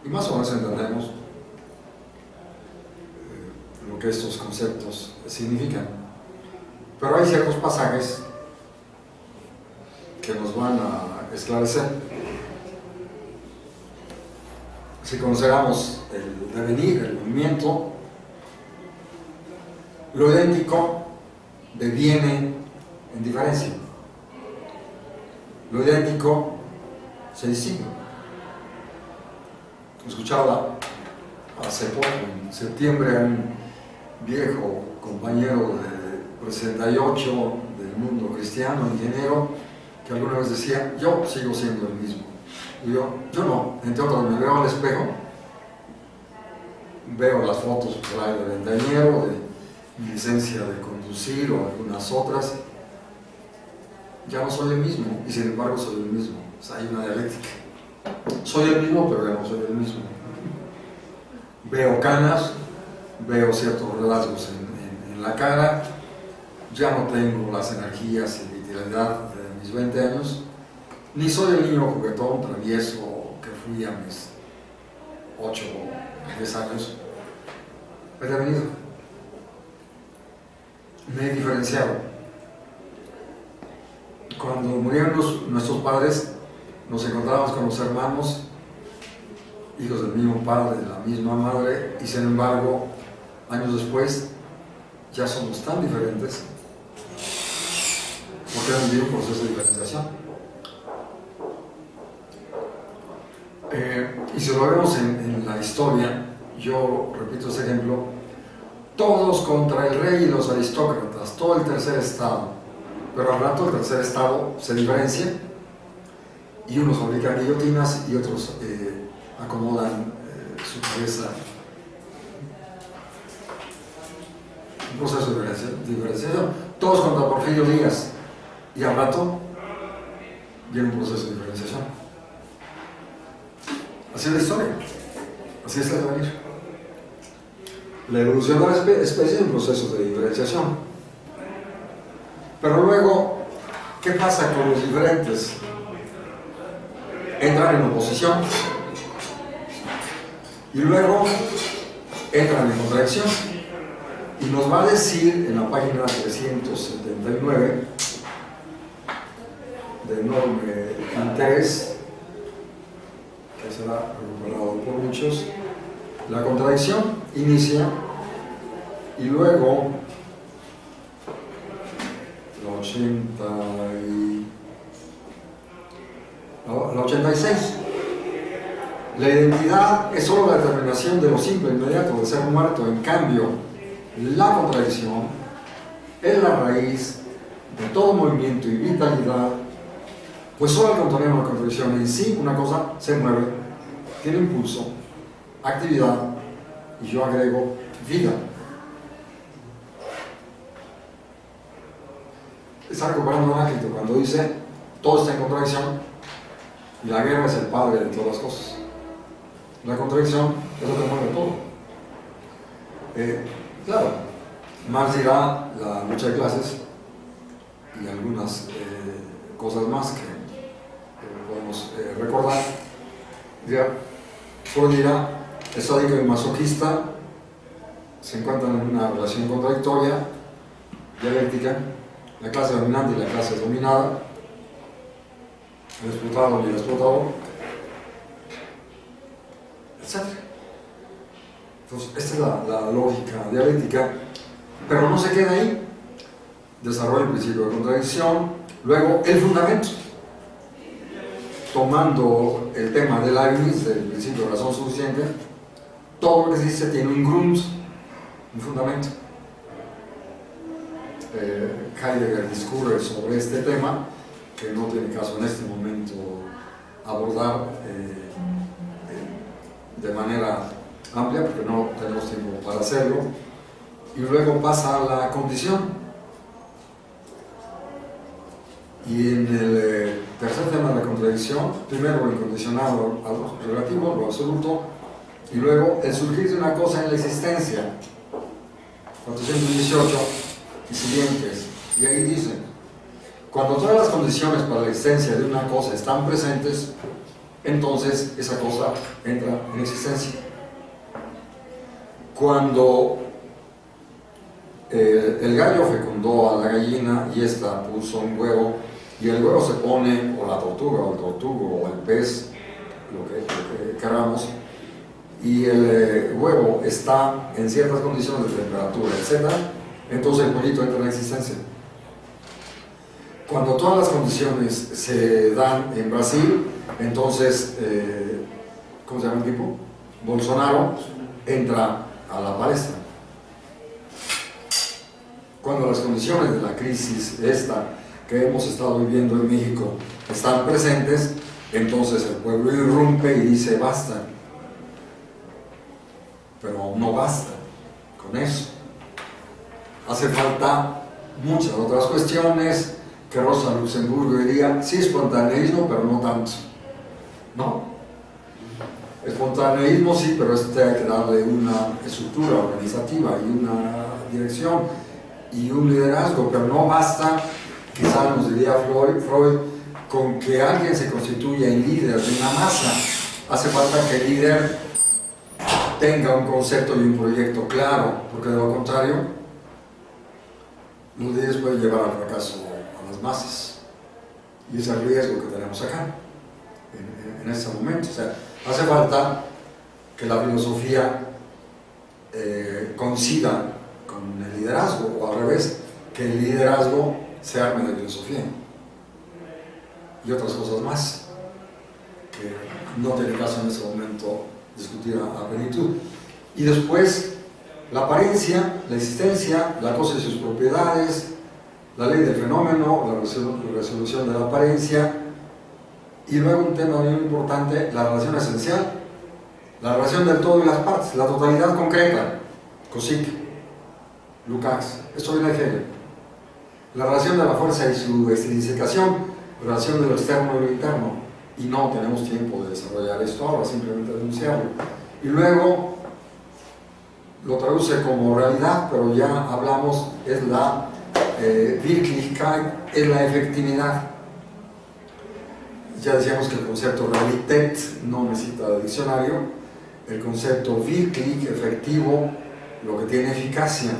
Y más o menos entendemos lo que estos conceptos significan. Pero hay ciertos pasajes que nos van a esclarecer. Si consideramos el devenir, el movimiento, lo idéntico deviene en diferencia. Lo idéntico se distingue. Escuchaba hace poco, en septiembre, a un viejo compañero de 68 del mundo cristiano, ingeniero, que alguna vez decía: yo sigo siendo el mismo. Y yo no, entre otras, me veo al espejo, veo las fotos por ahí de ventañero, de mi licencia de conducir o algunas otras, ya no soy el mismo, y sin embargo soy el mismo. O sea, hay una dialéctica. Soy el mismo, pero ya no soy el mismo. Veo canas, veo ciertos rasgos en la cara, ya no tengo las energías y vitalidad de mis 20 años, ni soy el niño juguetón, travieso que fui a mis 8 o 10 años. He devenido. Me he diferenciado. Cuando murieron nuestros padres, nos encontrábamos con los hermanos hijos del mismo padre, de la misma madre, y sin embargo, años después, ya somos tan diferentes porque han vivido un proceso de diferenciación. Y si lo vemos en la historia, yo repito ese ejemplo, todos contra el rey y los aristócratas, todo el tercer estado, pero al rato el tercer estado se diferencia y unos fabrican guillotinas y otros acomodan su cabeza. Un proceso de diferenciación. Todos contra Porfirio Díaz y al rato viene un proceso de diferenciación. Así es la historia, así es el devenir. La evolución de la especie en procesos de diferenciación. Pero luego, ¿qué pasa con los diferentes? Entran en oposición y luego entran en contradicción. Y nos va a decir en la página 379, de enorme interés, que será recuperado por muchos, la contradicción inicia y luego la 86. La identidad es solo la determinación de lo simple e inmediato de ser muerto. En cambio, la contradicción es la raíz de todo movimiento y vitalidad, pues solo al contener una contradicción en sí, una cosa se mueve, tiene impulso, actividad, y yo agrego vida. Está recuperando Heráclito cuando dice todo está en contradicción y la guerra es el padre de todas las cosas. La contradicción es lo que mueve todo. Claro, Marx dirá la lucha de clases y algunas cosas más que podemos recordar. Freud dirá, el sádico y el masoquista se encuentran en una relación contradictoria, dialéctica, la clase dominante y la clase dominada, el explotado y el explotador, etc. Entonces, esta es la lógica dialéctica, pero no se queda ahí. Desarrolla el principio de contradicción, luego el fundamento, tomando el tema de Leibniz, del principio de razón suficiente, todo lo que se dice tiene un grund, un fundamento. Heidegger discurre sobre este tema, que no tiene caso en este momento abordar de manera amplia, porque no tenemos tiempo para hacerlo, y luego pasa a la condición. Y en el tercer tema de la contradicción, primero lo incondicional, lo relativo, lo absoluto, y luego el surgir de una cosa en la existencia, 418 y siguientes. Y ahí dicen, cuando todas las condiciones para la existencia de una cosa están presentes, entonces esa cosa entra en existencia. Cuando el gallo fecundó a la gallina y ésta puso un huevo, y el huevo se pone, o la tortuga, o el tortugo, o el pez, lo que queramos, y el huevo está en ciertas condiciones de temperatura, etc., entonces el pollito entra en existencia. Cuando todas las condiciones se dan en Brasil, entonces, ¿cómo se llama el tipo? Bolsonaro entra a la palestra. Cuando las condiciones de la crisis esta que hemos estado viviendo en México están presentes, entonces el pueblo irrumpe y dice basta. Pero no basta con eso. Hace falta muchas otras cuestiones que Rosa Luxemburgo diría, sí, espontaneísmo, pero no tanto. No. Espontaneísmo sí, pero hay que darle una estructura organizativa y una dirección y un liderazgo, pero no basta, quizás nos diría Freud, con que alguien se constituya en líder de una masa. Hace falta que el líder tenga un concepto y un proyecto claro, porque de lo contrario, los líderes pueden llevar al fracaso a las masas. Y es el riesgo que tenemos acá, en este momento. O sea, hace falta que la filosofía coincida con el liderazgo, o al revés, que el liderazgo se arme de filosofía y otras cosas más que no tiene caso en este momento discutir a plenitud. Y después la apariencia, la existencia, la cosa y sus propiedades, la ley del fenómeno, la resolución de la apariencia, y luego un tema muy importante, la relación esencial, la relación del todo y las partes, la totalidad concreta, Cosic, Lukács, esto viene de Hegel. La relación de la fuerza y su extrinsicación, relación de lo externo y lo interno, y no tenemos tiempo de desarrollar esto ahora, simplemente denunciarlo. Y luego lo traduce como realidad, pero ya hablamos, es la Wirklichkeit, es la efectividad. Ya decíamos que el concepto Realität no necesita diccionario, el concepto Wirklich, efectivo, lo que tiene eficacia,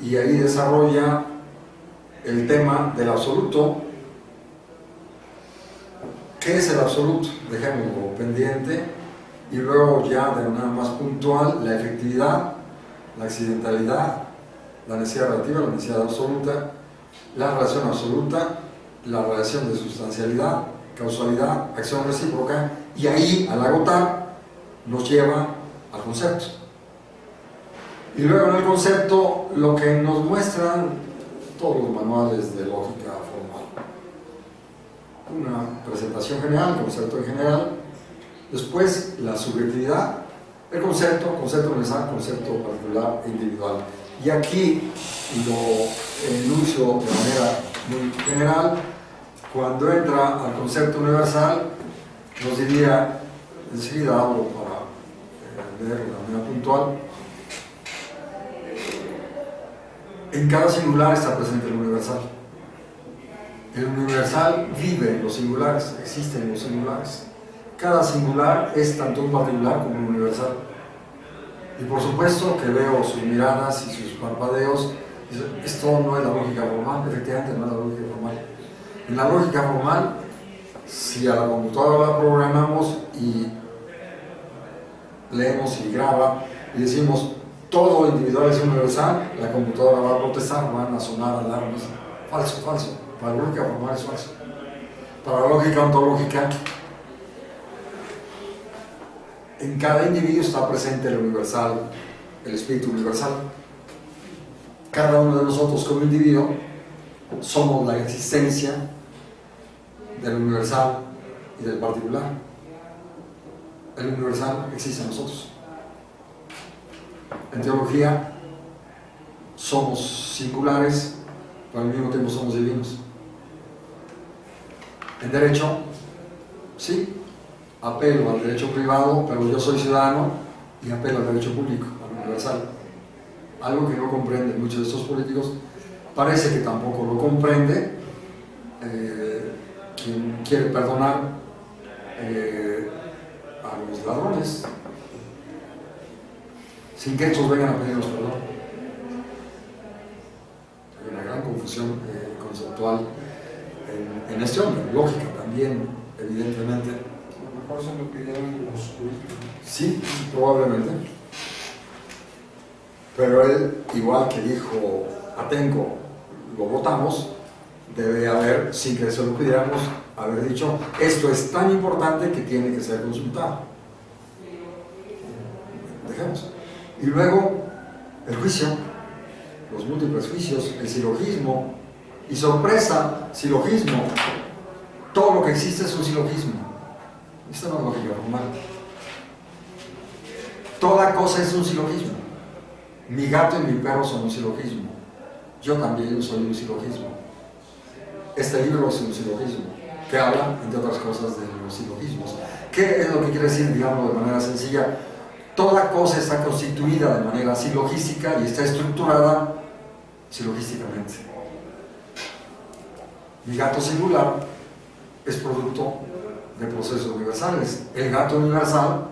y ahí desarrolla el tema del absoluto. ¿Qué es el absoluto? Dejémoslo pendiente, y luego ya de manera más puntual, la efectividad, la accidentalidad, la necesidad relativa, la necesidad absoluta, la relación absoluta, la relación de sustancialidad, causalidad, acción recíproca, y ahí, al agotar, nos lleva al concepto. Y luego en el concepto, lo que nos muestran todos los manuales de lógica formal. Una presentación general, concepto en general, después la subjetividad, el concepto universal, concepto particular e individual. Y aquí lo enuncio de manera muy general. Cuando entra al concepto universal, nos diría, enseguida hablo para leer de manera puntual, en cada singular está presente el universal. El universal vive en los singulares, existe en los singulares. Cada singular es tanto un particular como un universal. Y por supuesto que veo sus miradas y sus parpadeos. Esto no es la lógica formal, efectivamente no es la lógica formal. En la lógica formal, si a la computadora la programamos y leemos y graba y decimos todo individual es universal, la computadora va a protestar, van a sonar alarmas. Falso, falso. Para la lógica formal es falso. Para la lógica ontológica, en cada individuo está presente el universal, el espíritu universal. Cada uno de nosotros como individuo somos la existencia del universal y del particular. El universal existe en nosotros. En teología somos singulares, pero al mismo tiempo somos divinos. En derecho, sí, apelo al derecho privado, pero yo soy ciudadano y apelo al derecho público, al universal. Algo que no comprenden muchos de estos políticos, parece que tampoco lo comprende quien quiere perdonar a los ladrones sin que estos vengan a pedirnos perdón. Hay una gran confusión conceptual en este hombre, lógica también, evidentemente. A lo mejor se lo pidieron los políticos. Sí, probablemente. Pero él, igual que dijo Atenco, lo votamos, debe haber, sin que se lo pidiéramos, haber dicho, esto es tan importante que tiene que ser consultado. Dejemos. Y luego, el juicio, los múltiples juicios, el silogismo, y sorpresa, silogismo. Todo lo que existe es un silogismo. Esto no es lógica formal. Toda cosa es un silogismo. Mi gato y mi perro son un silogismo. Yo también soy un silogismo. Este libro es un silogismo, que habla, entre otras cosas, de los silogismos. ¿Qué es lo que quiere decir, digamos, de manera sencilla? Toda cosa está constituida de manera silogística y está estructurada silogísticamente. Mi gato singular es producto de procesos universales. El gato universal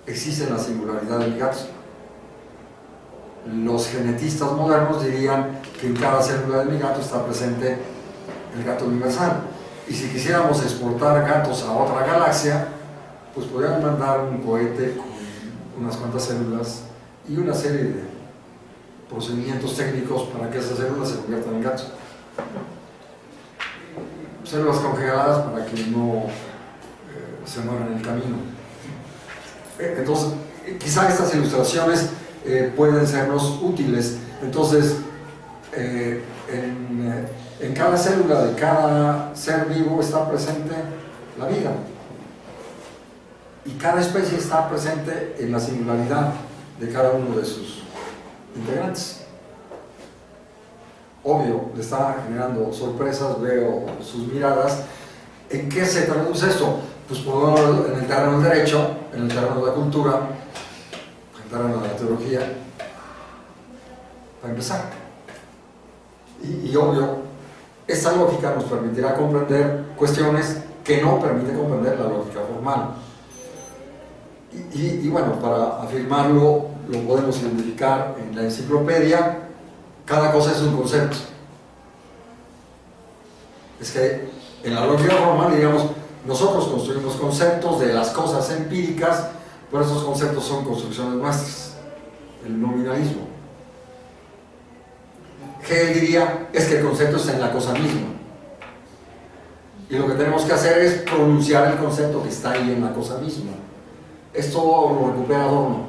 existe en la singularidad de mi gato. Los genetistas modernos dirían que en cada célula de mi gato está presente el gato universal. Y si quisiéramos exportar gatos a otra galaxia, pues podríamos mandar un cohete con unas cuantas células y una serie de procedimientos técnicos para que esas células se conviertan en gatos. Células congeladas para que no se mueran en el camino. Entonces, quizá estas ilustraciones pueden sernos útiles. Entonces, en cada célula de cada ser vivo está presente la vida. Y cada especie está presente en la singularidad de cada uno de sus integrantes. Obvio, le está generando sorpresas, veo sus miradas. ¿En qué se traduce esto? Pues por en el terreno del derecho, en el terreno de la cultura, en el terreno de la teología, para empezar. Y obvio, esta lógica nos permitirá comprender cuestiones que no permite comprender la lógica formal. Y bueno, para afirmarlo, lo podemos identificar en la enciclopedia. Cada cosa es un concepto. Es que en la lógica formal, digamos, nosotros construimos conceptos de las cosas empíricas, pero esos conceptos son construcciones nuestras, el nominalismo. Hegel diría, es que el concepto está en la cosa misma. Y lo que tenemos que hacer es pronunciar el concepto que está ahí en la cosa misma. Esto lo recupera Adorno.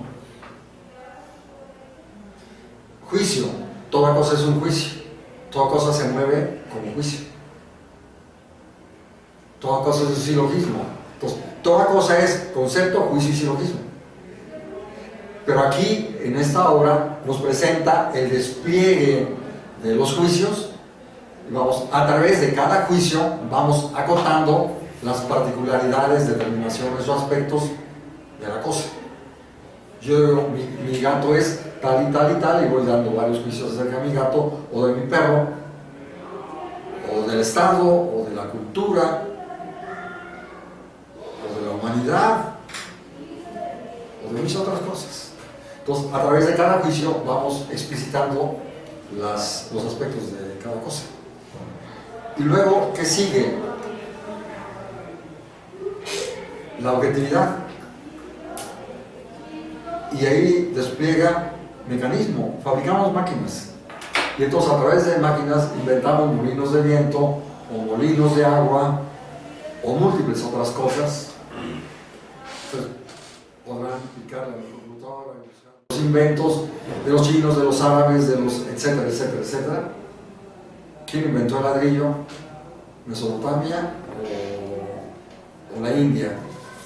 Juicio. Toda cosa es un juicio. Toda cosa se mueve como juicio. Toda cosa es un silogismo. Entonces, toda cosa es concepto, juicio y silogismo. Pero aquí, en esta obra, nos presenta el despliegue de los juicios. Y vamos, a través de cada juicio, vamos acotando las particularidades, determinaciones o aspectos de la cosa. Yo digo, mi gato es tal y tal y tal, y voy dando varios juicios acerca de mi gato, o de mi perro, o del Estado, o de la cultura, o de la humanidad, o de muchas otras cosas. Entonces, a través de cada juicio vamos explicitando los aspectos de cada cosa. Y luego, ¿qué sigue? La objetividad. Y ahí despliega mecanismo. Fabricamos máquinas. Y entonces, a través de máquinas, inventamos molinos de viento, o molinos de agua, o múltiples otras cosas. Entonces, podrán picar la computadora, los inventos de los chinos, de los árabes, de los etcétera, etcétera, etcétera. ¿Quién inventó el ladrillo? ¿Mesopotamia o la India?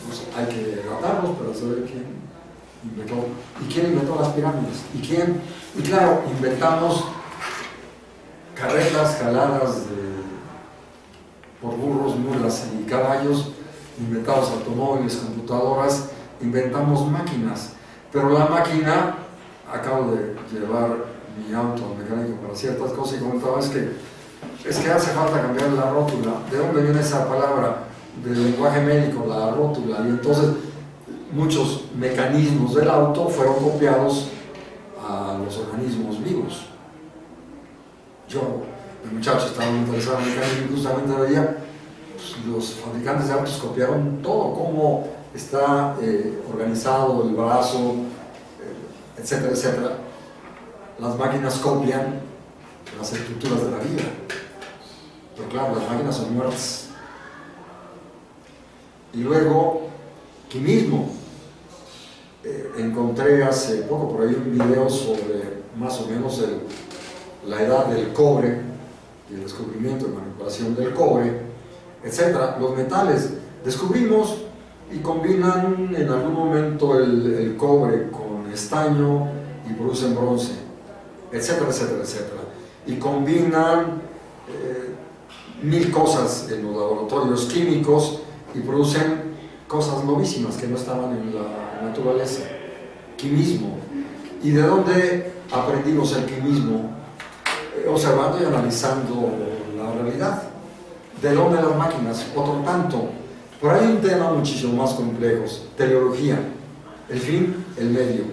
Pues hay que datarlos para saber quién inventó. ¿Y quién inventó las pirámides? Y claro, inventamos carretas jaladas por burros, mulas y caballos, inventamos automóviles, computadoras, inventamos máquinas. Pero la máquina, acabo de llevar mi auto al mecánico para ciertas cosas y comentaba, es que hace falta cambiar la rótula. ¿De dónde viene esa palabra? Del lenguaje médico, la rótula. Y entonces muchos mecanismos del auto fueron copiados a los organismos vivos. Yo, de muchacho, estaba muy interesado en mecánica y justamente veía, pues, los fabricantes de autos copiaron todo, cómo está organizado el brazo, etcétera, etcétera. Las máquinas copian las estructuras de la vida, pero claro, las máquinas son muertas. Y luego, quimismo. Encontré hace poco por ahí un video sobre más o menos la edad del cobre y el descubrimiento y manipulación del cobre, etcétera. Los metales, descubrimos y combinan en algún momento el cobre con estaño y producen bronce, etcétera, etcétera, etcétera. Y combinan mil cosas en los laboratorios químicos y producen cosas novísimas que no estaban en la naturaleza. Quimismo. ¿Y de dónde aprendimos el quimismo? Observando y analizando la realidad. ¿De dónde las máquinas? Otro tanto. Pero hay un tema muchísimo más complejo: teleología, el fin, el medio.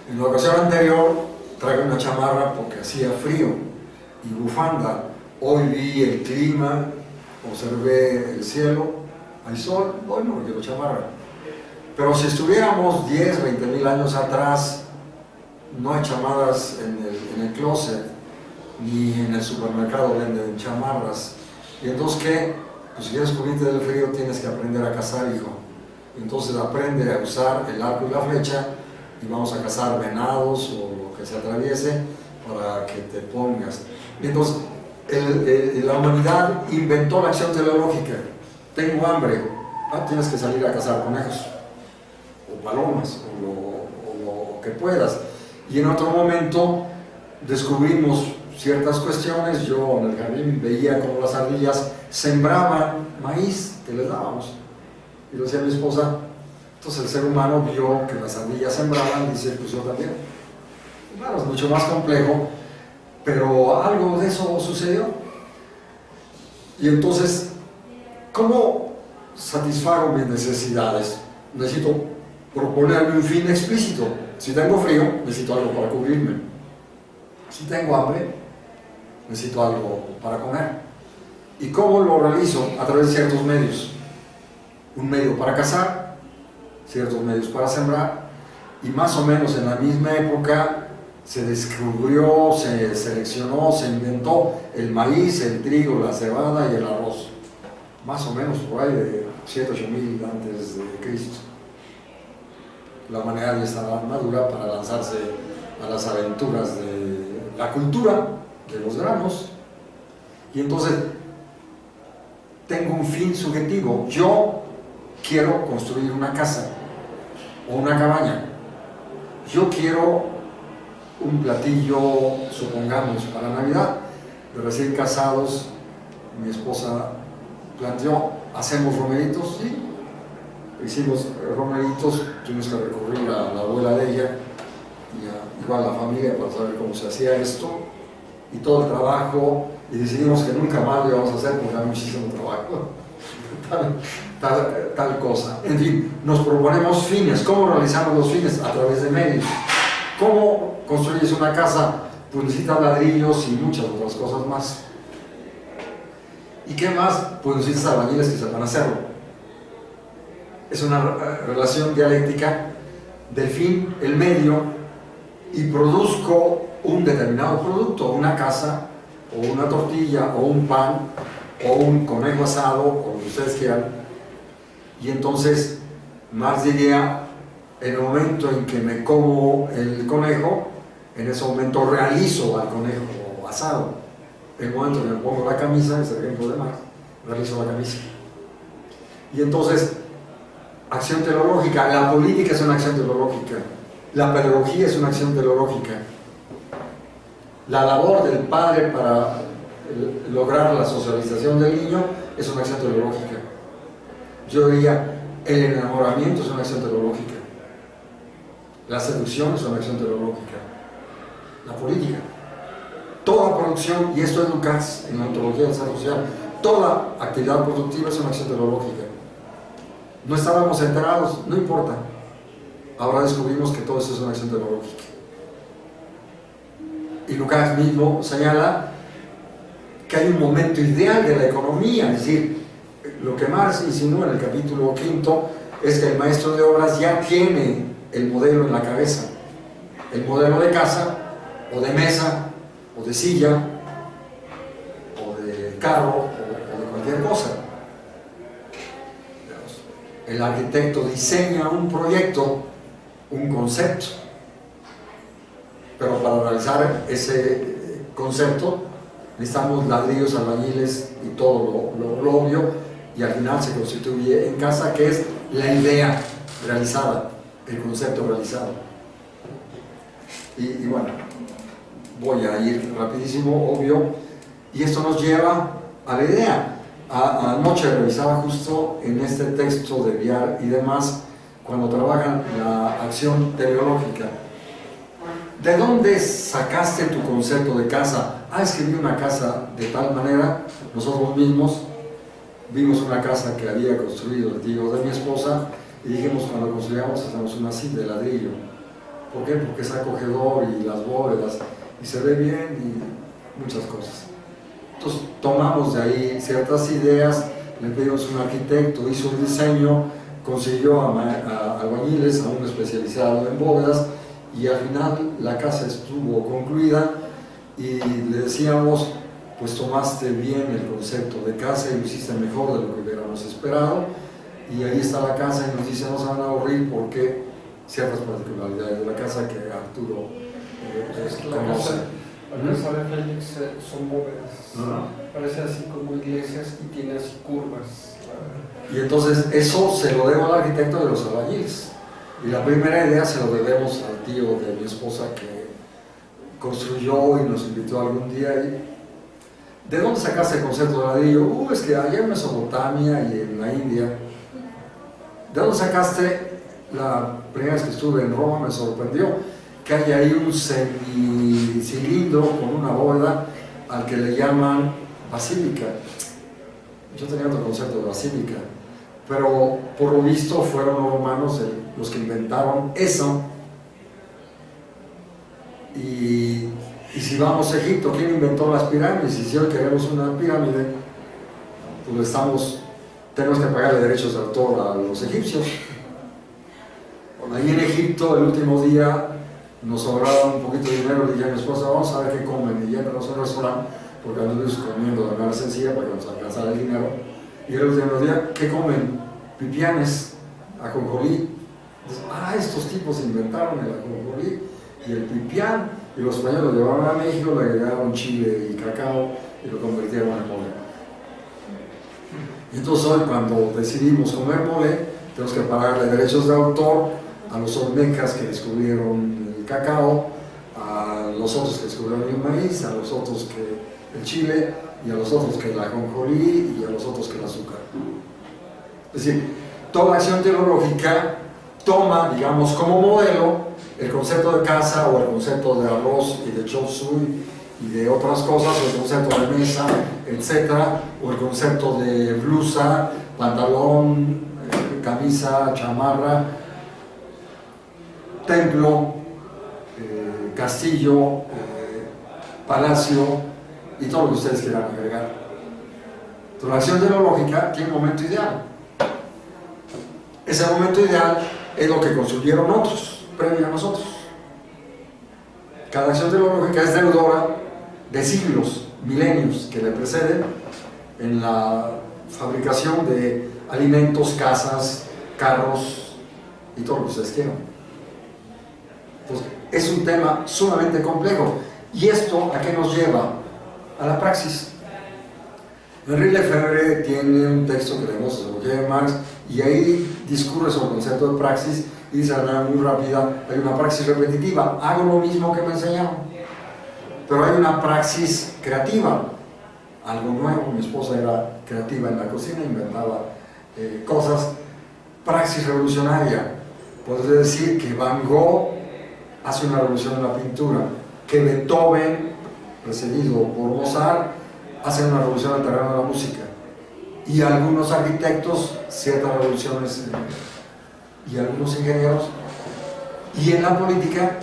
En la ocasión anterior traje una chamarra porque hacía frío y bufanda. Hoy vi el clima, observé el cielo, hay sol, hoy no quiero chamarra. Pero si estuviéramos 10, 20 mil años atrás, no hay chamarras en el closet, ni en el supermercado venden chamarras. ¿Y entonces qué? Pues si quieres cubrirte del frío tienes que aprender a cazar, hijo. Entonces aprende a usar el arco y la flecha y vamos a cazar venados o lo que se atraviese para que te pongas. Y entonces la humanidad inventó la acción teleológica. Tengo hambre, tienes que salir a cazar conejos o palomas o lo que puedas. Y en otro momento descubrimos ciertas cuestiones. Yo en el jardín veía como las ardillas sembraban maíz que les dábamos. Y lo decía mi esposa, entonces el ser humano vio que las ardillas sembraban y dice, pues yo también. Bueno, es mucho más complejo, pero algo de eso sucedió. Y entonces, ¿cómo satisfago mis necesidades? Necesito proponerme un fin explícito. Si tengo frío, necesito algo para cubrirme. Si tengo hambre, necesito algo para comer. ¿Y cómo lo realizo? A través de ciertos medios. Un medio para cazar, ciertos medios para sembrar, y más o menos en la misma época se descubrió, se seleccionó, se inventó el maíz, el trigo, la cebada y el arroz. Más o menos por ahí de 7, 8 mil antes de Cristo. La humanidad ya estaba madura para lanzarse a las aventuras de la cultura, de los granos. Y entonces tengo un fin subjetivo. Yo quiero construir una casa o una cabaña. Yo quiero un platillo, supongamos, para Navidad. De recién casados, mi esposa planteó, ¿hacemos romeritos? Sí. Hicimos romeritos, tuvimos que recurrir a la abuela de ella y igual a la familia para saber cómo se hacía esto y todo el trabajo, y decidimos que nunca más lo íbamos a hacer porque era muchísimo trabajo. Tal cosa. En fin, nos proponemos fines. ¿Cómo realizamos los fines? A través de medios. ¿Cómo construyes una casa? Pues necesitas ladrillos y muchas otras cosas más. ¿Y qué más? Pues necesitas albañiles que sepan hacerlo. Es una relación dialéctica del fin, el medio, y produzco un determinado producto, una casa, o una tortilla, o un pan, o un conejo asado, o lo que ustedes quieran. Y entonces Marx diría, en el momento en que me como el conejo, en ese momento realizo al conejo asado. En el momento en que me pongo la camisa, es el ejemplo de Marx, realizo la camisa. Y entonces, acción teleológica. La política es una acción teleológica. La pedagogía es una acción teleológica. La labor del padre para lograr la socialización del niño es una acción teleológica. Yo diría, el enamoramiento es una acción teleológica. La seducción es una acción teleológica. La política. Toda producción, y esto es Lukács en la ontología del ser social, toda actividad productiva es una acción teleológica. No estábamos enterados, no importa. Ahora descubrimos que todo eso es una acción teleológica. Y Lukács mismo señala que hay un momento ideal de la economía, es decir, lo que Marx insinúa en el capítulo 5 es que el maestro de obras ya tiene el modelo en la cabeza, el modelo de casa, o de mesa, o de silla, o de carro, o de cualquier cosa. El arquitecto diseña un proyecto, un concepto, pero para realizar ese concepto necesitamos ladrillos, albañiles y todo lo obvio, y al final se constituye en casa, que es la idea realizada, el concepto realizado. Y bueno, voy a ir rapidísimo, obvio, y esto nos lleva a la idea. Anoche revisaba justo en este texto de Viar y demás, cuando trabajan la acción teleológica. ¿De dónde sacaste tu concepto de casa? Es que vi una casa de tal manera. Nosotros mismos vimos una casa que había construido el tío de mi esposa y dijimos, cuando construyamos hacemos una así de ladrillo. ¿Por qué? Porque es acogedor y las bóvedas y se ve bien y muchas cosas. Entonces tomamos de ahí ciertas ideas, le pedimos a un arquitecto, hizo un diseño consiguió a albañiles, a un especializado en bóvedas, y al final la casa estuvo concluida y le decíamos, pues tomaste bien el concepto de casa y lo hiciste mejor de lo que hubiéramos esperado, y ahí está la casa, y nos dice, no se van a aburrir porque ciertas particularidades de la casa que Arturo conoce. La casa de Félix son bóvedas, parece así como iglesias y tiene así curvas. Y entonces eso se lo debo al arquitecto de los albañiles. Y la primera idea se lo debemos al tío de mi esposa que construyó y nos invitó algún día. ¿De dónde sacaste el concepto de ladrillo? Es que allá en Mesopotamia y en la India. ¿De dónde sacaste? La primera vez que estuve en Roma me sorprendió que hay ahí un semicilindro con una bóveda al que le llaman basílica. Yo tenía otro concepto de basílica, pero por lo visto fueron los romanos los que inventaron eso. Y si vamos a Egipto, ¿quién inventó las pirámides? Y si hoy queremos una pirámide, pues tenemos que pagarle derechos de autor a los egipcios. Ahí en Egipto, el último día, nos sobraba un poquito de dinero, le dije a mi esposa, vamos a ver qué comen, y llévanos a un restaurante, porque anduvimos comiendo de manera sencilla para que nos alcanzara el dinero. Y el último día, ¿qué comen? Pipianes, ajonjolí. Estos tipos inventaron el ajonjolí y el pipián, y los españoles lo llevaron a México, le agregaron chile y cacao y lo convirtieron en mole. Y entonces hoy, cuando decidimos comer mole, tenemos que pagarle derechos de autor a los olmecas que descubrieron el cacao, a los otros que descubrieron el maíz, a los otros que el chile, y a los otros que el ajonjolí, y a los otros que el azúcar. Es decir, toda acción teológica toma, digamos, como modelo el concepto de casa, o el concepto de arroz y de chop suey y de otras cosas, o el concepto de mesa, etcétera, o el concepto de blusa, pantalón, camisa, chamarra, templo, castillo, palacio y todo lo que ustedes quieran agregar. Pero la acción teológica tiene un momento ideal. Ese momento ideal es lo que construyeron otros, previo a nosotros. Cada acción teológica es deudora de siglos, milenios que le preceden en la fabricación de alimentos, casas, carros y todo lo que ustedes quieran. Entonces, es un tema sumamente complejo. ¿Y esto a qué nos lleva? A la praxis. Henri Lefebvre tiene un texto que leemos de Roger Marx, y ahí discurre sobre el concepto de praxis y dice de manera muy rápida: hay una praxis repetitiva, hago lo mismo que me enseñaron, pero hay una praxis creativa, algo nuevo. Mi esposa era creativa en la cocina, inventaba cosas. Praxis revolucionaria, podría decir que Van Gogh hace una revolución en la pintura, que Beethoven, precedido por Mozart, hace una revolución en el terreno de la música, y algunos arquitectos ciertas revoluciones, y algunos ingenieros. Y en la política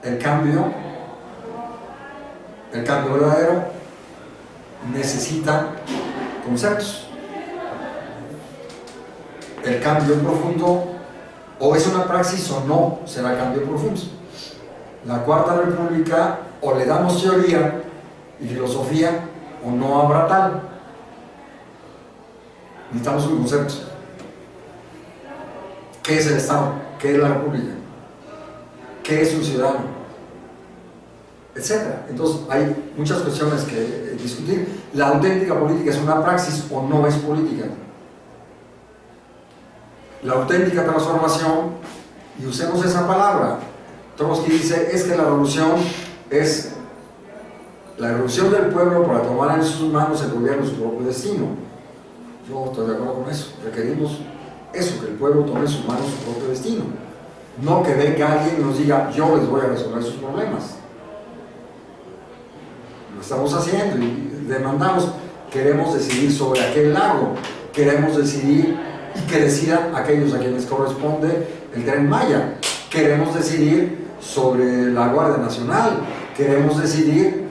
el cambio verdadero necesita conceptos. El cambio profundo o es una praxis o no será cambio profundo. La Cuarta República, o le damos teoría y filosofía, o no habrá tal. Necesitamos un concepto. ¿Qué es el Estado? ¿Qué es la República? ¿Qué es un ciudadano? Etcétera. Entonces hay muchas cuestiones que discutir. ¿La auténtica política es una praxis o no es política? La auténtica transformación, y usemos esa palabra, Trotsky dice, es que la revolución es la revolución del pueblo para tomar en sus manos el gobierno de su propio destino. Yo estoy de acuerdo con eso. Requerimos eso, que el pueblo tome en sus manos su propio destino. No que venga alguien y nos diga, yo les voy a resolver sus problemas. Lo estamos haciendo y demandamos, queremos decidir sobre aquel lago, queremos decidir y que decidan aquellos a quienes corresponde el Tren Maya, queremos decidir sobre la Guardia Nacional, queremos decidir,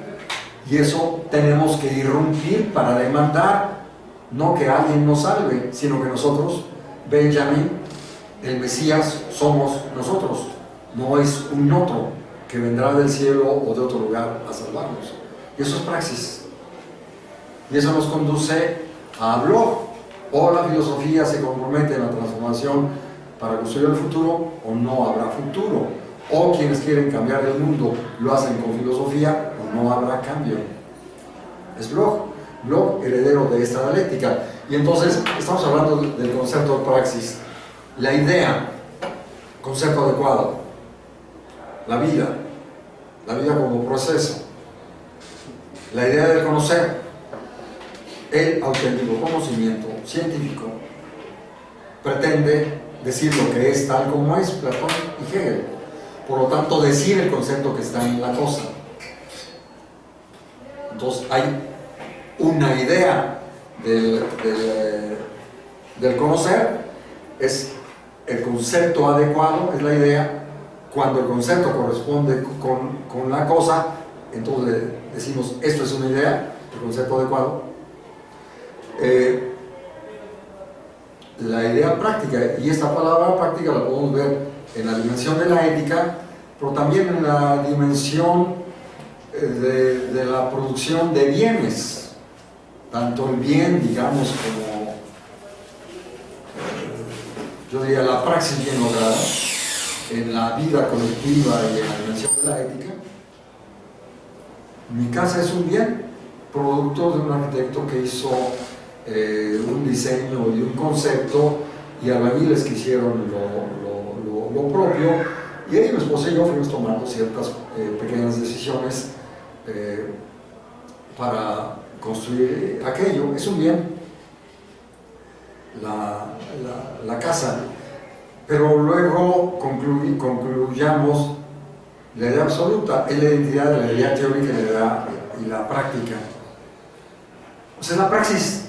y eso tenemos que irrumpir para demandar no que alguien nos salve, sino que nosotros, Benjamin, el Mesías, somos nosotros, no es un otro que vendrá del cielo o de otro lugar a salvarnos. Y eso es praxis. Y eso nos conduce a Bloch. O la filosofía se compromete en la transformación para construir el futuro, o no habrá futuro. O quienes quieren cambiar el mundo lo hacen con filosofía, o no habrá cambio. Es Bloch, heredero de esta dialéctica. Y entonces estamos hablando del concepto de praxis. La idea, concepto adecuado. La vida como proceso. La idea del conocer. El auténtico conocimiento científico pretende decir lo que es tal como es Platón y Hegel. Por lo tanto, decir el concepto que está en la cosa. Entonces, hay una idea del conocer, es el concepto adecuado, es la idea. Cuando el concepto corresponde con la cosa, entonces decimos, esto es una idea, el concepto adecuado. La idea práctica, y esta palabra práctica la podemos ver en la dimensión de la ética, pero también en la dimensión de la producción de bienes, tanto el bien, digamos, como yo diría la praxis bien lograda en la vida colectiva y en la dimensión de la ética. Mi casa es un bien, producto de un arquitecto que hizo un diseño y un concepto, y albañiles que hicieron lo propio, y ahí mi esposa y yo fuimos tomando ciertas pequeñas decisiones para construir aquello. Es un bien, la casa, pero luego concluyamos la idea absoluta, es la identidad de la idea teórica y la práctica. O sea, la praxis.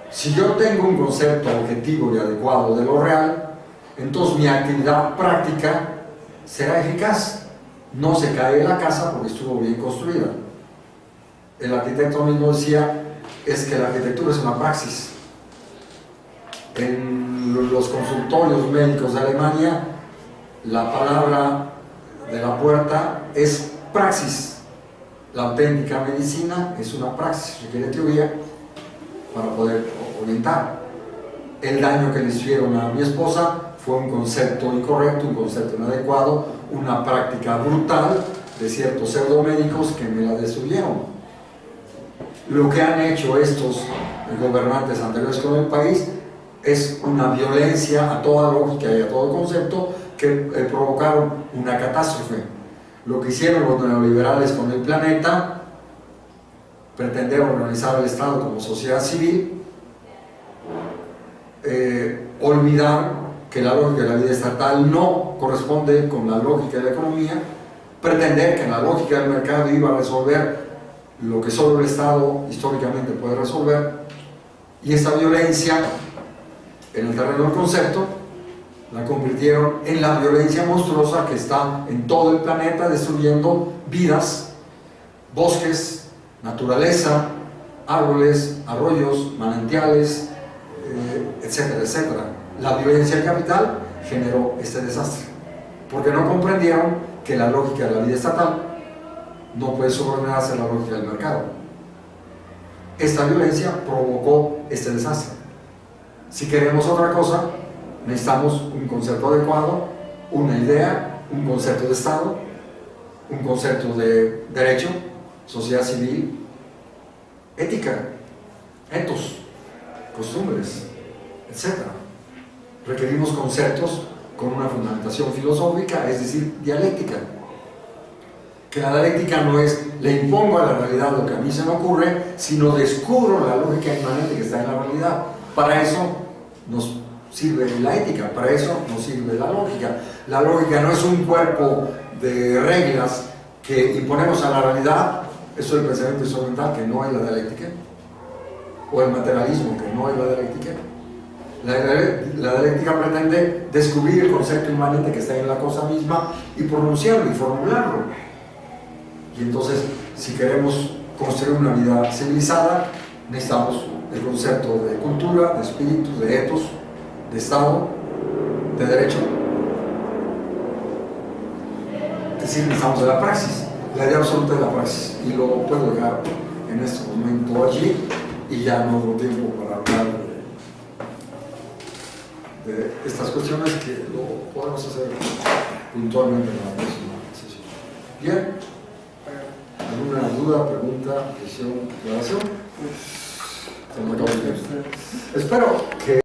Si yo tengo un concepto objetivo y adecuado de lo real, entonces mi actividad práctica será eficaz. No se cae la casa porque estuvo bien construida. El arquitecto mismo decía, es que la arquitectura es una praxis. En los consultorios médicos de Alemania, la palabra de la puerta es praxis. La auténtica medicina es una praxis, requiere teoría para poder orientar. El daño que le hicieron a mi esposa fue un concepto incorrecto, un concepto inadecuado, una práctica brutal de ciertos pseudomédicos que me la destruyeron. Lo que han hecho estos gobernantes anteriores con el país es una violencia a toda lógica y a todo concepto que provocaron una catástrofe. Lo que hicieron los neoliberales con el planeta, pretender organizar el Estado como sociedad civil, olvidar que la lógica de la vida estatal no corresponde con la lógica de la economía, pretender que la lógica del mercado iba a resolver lo que solo el Estado históricamente puede resolver, y esa violencia en el terreno del concepto la convirtieron en la violencia monstruosa que está en todo el planeta, destruyendo vidas, bosques, naturaleza, árboles, arroyos, manantiales, etcétera, etcétera. La violencia capital generó este desastre, porque no comprendieron que la lógica de la vida estatal no puede subordinarse a la lógica del mercado. Esta violencia provocó este desastre. Si queremos otra cosa, necesitamos un concepto adecuado, una idea, un concepto de Estado, un concepto de derecho, sociedad civil, ética, etos, costumbres, etc. Requerimos conceptos con una fundamentación filosófica, es decir, dialéctica. Que la dialéctica no es le impongo a la realidad lo que a mí se me ocurre, sino descubro la lógica inmanente que está en la realidad. Para eso nos sirve la ética, para eso nos sirve la lógica. La lógica no es un cuerpo de reglas que imponemos a la realidad. Eso es el pensamiento instrumental, que no es la dialéctica, o el materialismo, que no es la dialéctica. La dialéctica pretende descubrir el concepto inmanente que está en la cosa misma y pronunciarlo y formularlo. Y entonces, si queremos construir una vida civilizada, necesitamos el concepto de cultura, de espíritu, de etos, de Estado, de derecho. Es decir, necesitamos de la praxis, la idea absoluta de la praxis, y lo puedo dejar en este momento allí, y ya no hubo tiempo para hablar de estas cuestiones, que lo podemos hacer puntualmente en la próxima sesión. Bien, ¿alguna duda, pregunta, decisión, declaración? Se me acabó el tiempo. Espero que